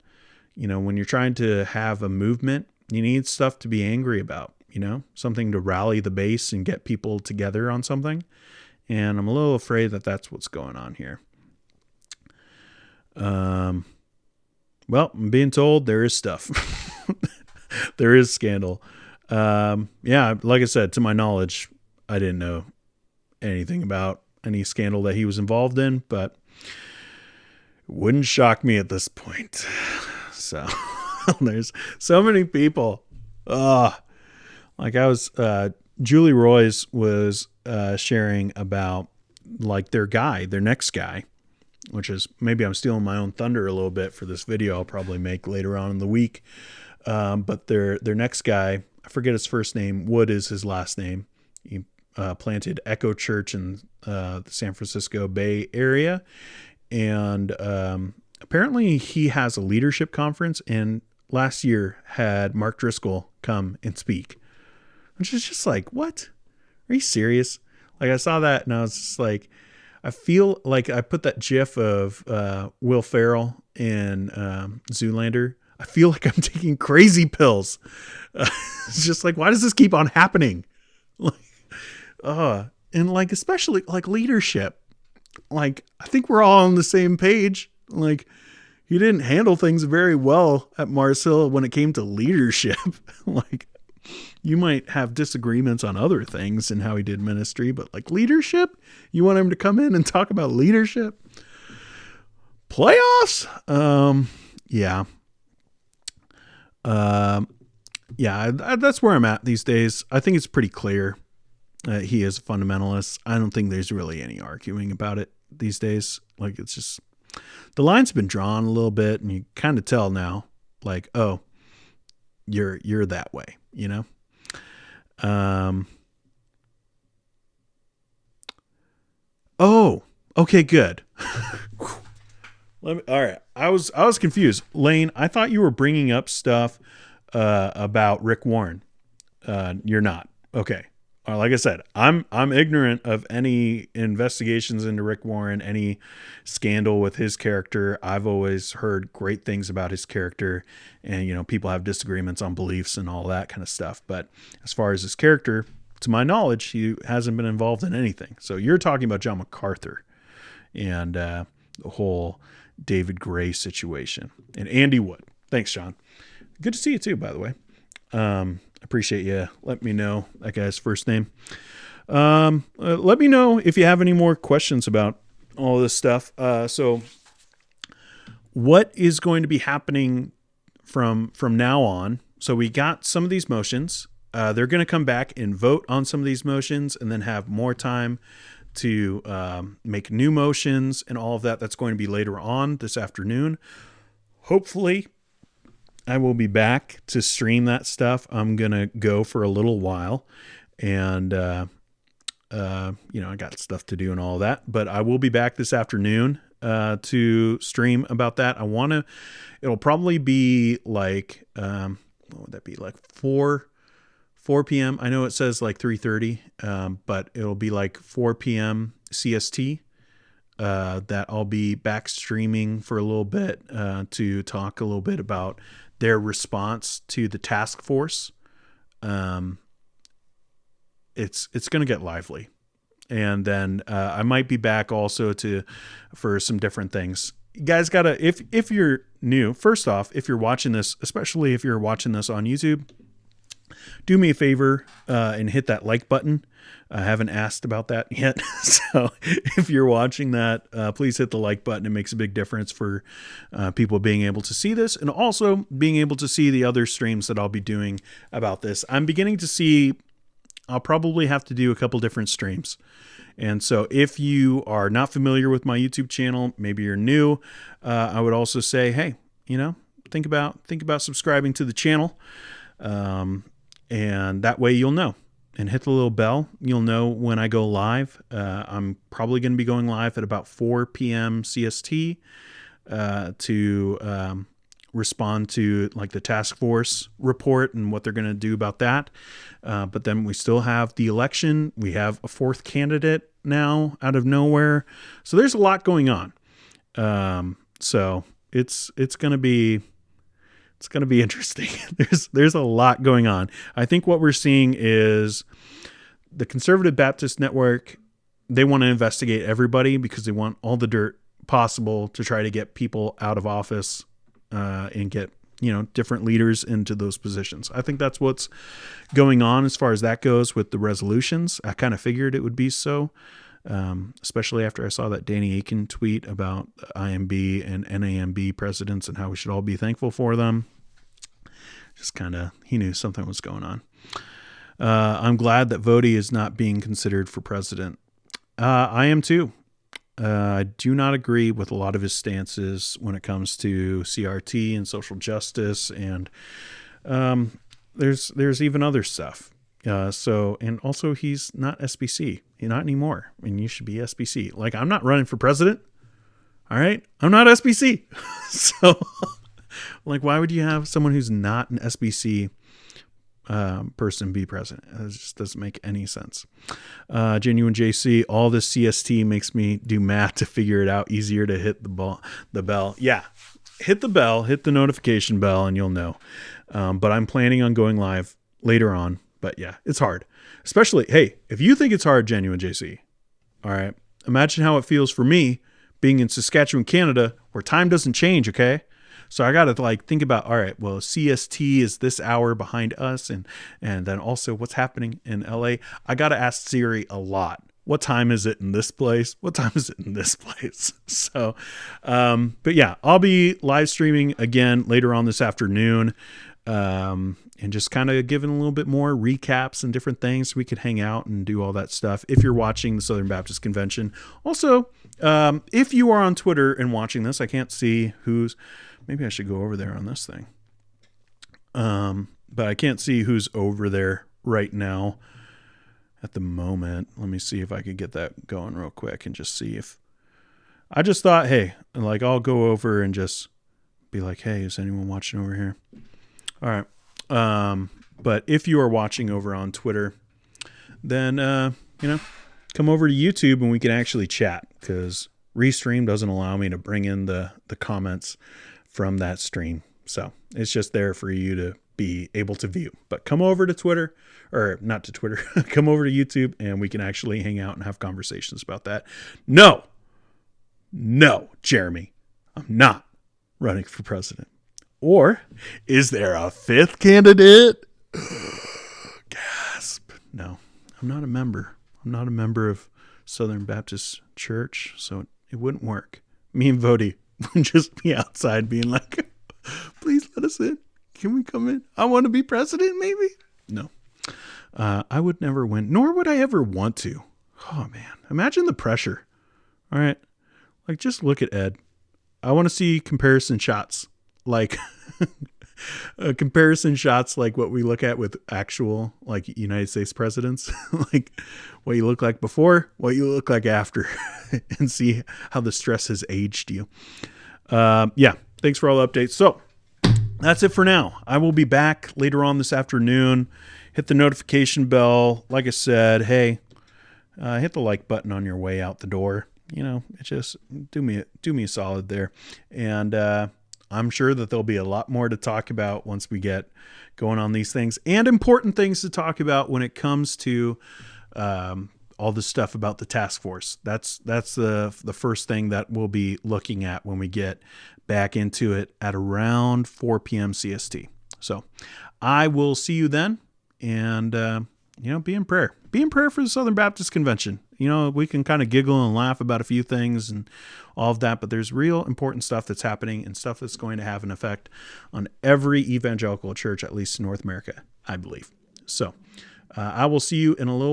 When you're trying to have a movement, you need stuff to be angry about, something to rally the base and get people together on something. And I'm a little afraid that that's what's going on here. Well, I'm being told there is stuff. There is scandal. Yeah, like I said, to my knowledge, I didn't know anything about any scandal that he was involved in, but it wouldn't shock me at this point. So there's so many people. Julie Royce was sharing about like their next guy, which is, maybe I'm stealing my own thunder a little bit for this video I'll probably make later on in the week. But their next guy, I forget his first name. Wood is his last name. He planted Echo Church in the San Francisco Bay Area. And apparently he has a leadership conference, and last year had Mark Driscoll come and speak. Which is just like, what? Are you serious? Like, I saw that and I was just like, I feel like I put that gif of Will Ferrell in Zoolander. I feel like I'm taking crazy pills. It's just like, why does this keep on happening? And like, especially like leadership. Like, I think we're all on the same page. Like, he didn't handle things very well at Mars Hill when it came to leadership. Like, you might have disagreements on other things and how he did ministry, but like leadership, you want him to come in and talk about leadership? Playoffs? Yeah. That's where I'm at these days. I think it's pretty clear he is a fundamentalist. I don't think there's really any arguing about it these days. Like, it's just, the line's been drawn a little bit, and you kind of tell now, like, oh, you're that way, Oh, okay, good. All right. I was confused. Lane, I thought you were bringing up stuff about Rick Warren. You're not. Okay. Like I said, I'm ignorant of any investigations into Rick Warren, any scandal with his character. I've always heard great things about his character, and people have disagreements on beliefs and all that kind of stuff. But as far as his character, to my knowledge, he hasn't been involved in anything. So you're talking about John MacArthur and the whole David Gray situation and Andy Wood. Thanks, John. Good to see you too, by the way. Appreciate you letting me know that guy's first name. Let me know if you have any more questions about all this stuff. So what is going to be happening from now on? So we got some of these motions. They're going to come back and vote on some of these motions and then have more time to make new motions and all of that. That's going to be later on this afternoon. Hopefully, I will be back to stream that stuff. I'm going to go for a little while, and, I got stuff to do and all that, but I will be back this afternoon to stream about that. It'll probably be like, what would that be? Like 4 p.m. I know it says like 3:30, but it'll be like 4 p.m. CST. That I'll be back streaming for a little bit to talk a little bit about their response to the task force. It's going to get lively, and then I might be back also for some different things. You guys gotta, if you're new, first off, if you're watching this, especially if you're watching this on YouTube, do me a favor and hit that like button. I haven't asked about that yet. So if you're watching that, please hit the like button. It makes a big difference for people being able to see this and also being able to see the other streams that I'll be doing about this. I'm beginning to see I'll probably have to do a couple different streams. And so if you are not familiar with my YouTube channel, maybe you're new, I would also say, hey, think about subscribing to the channel. And that way you'll know. And hit the little bell. You'll know when I go live. I'm probably going to be going live at about 4 p.m. CST to respond to like the task force report and what they're going to do about that. But then we still have the election. We have a fourth candidate now out of nowhere. So there's a lot going on. So it's going to be interesting. There's a lot going on. I think what we're seeing is the Conservative Baptist Network. They want to investigate everybody because they want all the dirt possible to try to get people out of office and get, different leaders into those positions. I think that's what's going on as far as that goes with the resolutions. I kind of figured it would be so, especially after I saw that Danny Aiken tweet about IMB and NAMB presidents and how we should all be thankful for them. Just he knew something was going on. I'm glad that Vody is not being considered for president. I am too. I do not agree with a lot of his stances when it comes to CRT and social justice, and there's even other stuff. And also he's not SBC, not anymore. I mean, you should be SBC. Like, I'm not running for president. All right, I'm not SBC. So, like, why would you have someone who's not an SBC person be president? It just doesn't make any sense. Genuine JC, all this CST makes me do math to figure it out. Easier to hit the bell. Yeah, hit the bell, hit the notification bell, and you'll know. But I'm planning on going live later on. But yeah, it's hard. Especially, hey, if you think it's hard, Genuine JC, all right, imagine how it feels for me being in Saskatchewan, Canada, where time doesn't change, okay? So I got to think about, all right, well, CST is this hour behind us. And then also what's happening in LA. I got to ask Siri a lot. What time is it in this place? What time is it in this place? So, but yeah, I'll be live streaming again later on this afternoon. And just kind of giving a little bit more recaps and different things so we could hang out and do all that stuff. If you're watching the Southern Baptist Convention. Also, if you are on Twitter and watching this, I can't see maybe I should go over there on this thing. But I can't see who's over there right now at the moment. Let me see if I could get that going real quick and just see if I just thought, hey, I'll go over and just be like, hey, is anyone watching over here? All right. But if you are watching over on Twitter, then, come over to YouTube and we can actually chat, because Restream doesn't allow me to bring in the comments from that stream. So it's just there for you to be able to view. But come over to Twitter, or not to Twitter, come over to YouTube and we can actually hang out and have conversations about that. No, Jeremy, I'm not running for president. Or is there a fifth candidate? Gasp. No, I'm not a member. I'm not a member of Southern Baptist Church, so it wouldn't work. Me and Vody would just be outside being like, please let us in. Can we come in? I want to be president, maybe? No. I would never win, nor would I ever want to. Oh, man. Imagine the pressure. All right. Just look at Ed. I want to see comparison shots. Comparison shots like what we look at with actual United States presidents, what you look like before, what you look like after, and see how the stress has aged you. Yeah, thanks for all the updates. So that's it for now. I will be back later on this afternoon. Hit the notification bell. Like I said, hey, hit the like button on your way out the door. It just do me a solid there. And I'm sure that there'll be a lot more to talk about once we get going on these things, and important things to talk about when it comes to all the stuff about the task force. That's the first thing that we'll be looking at when we get back into it at around 4 p.m. CST. So I will see you then, and be in prayer. Be in prayer for the Southern Baptist Convention. We can kind of giggle and laugh about a few things and all of that, but there's real important stuff that's happening and stuff that's going to have an effect on every evangelical church, at least in North America, I believe. So I will see you in a little while.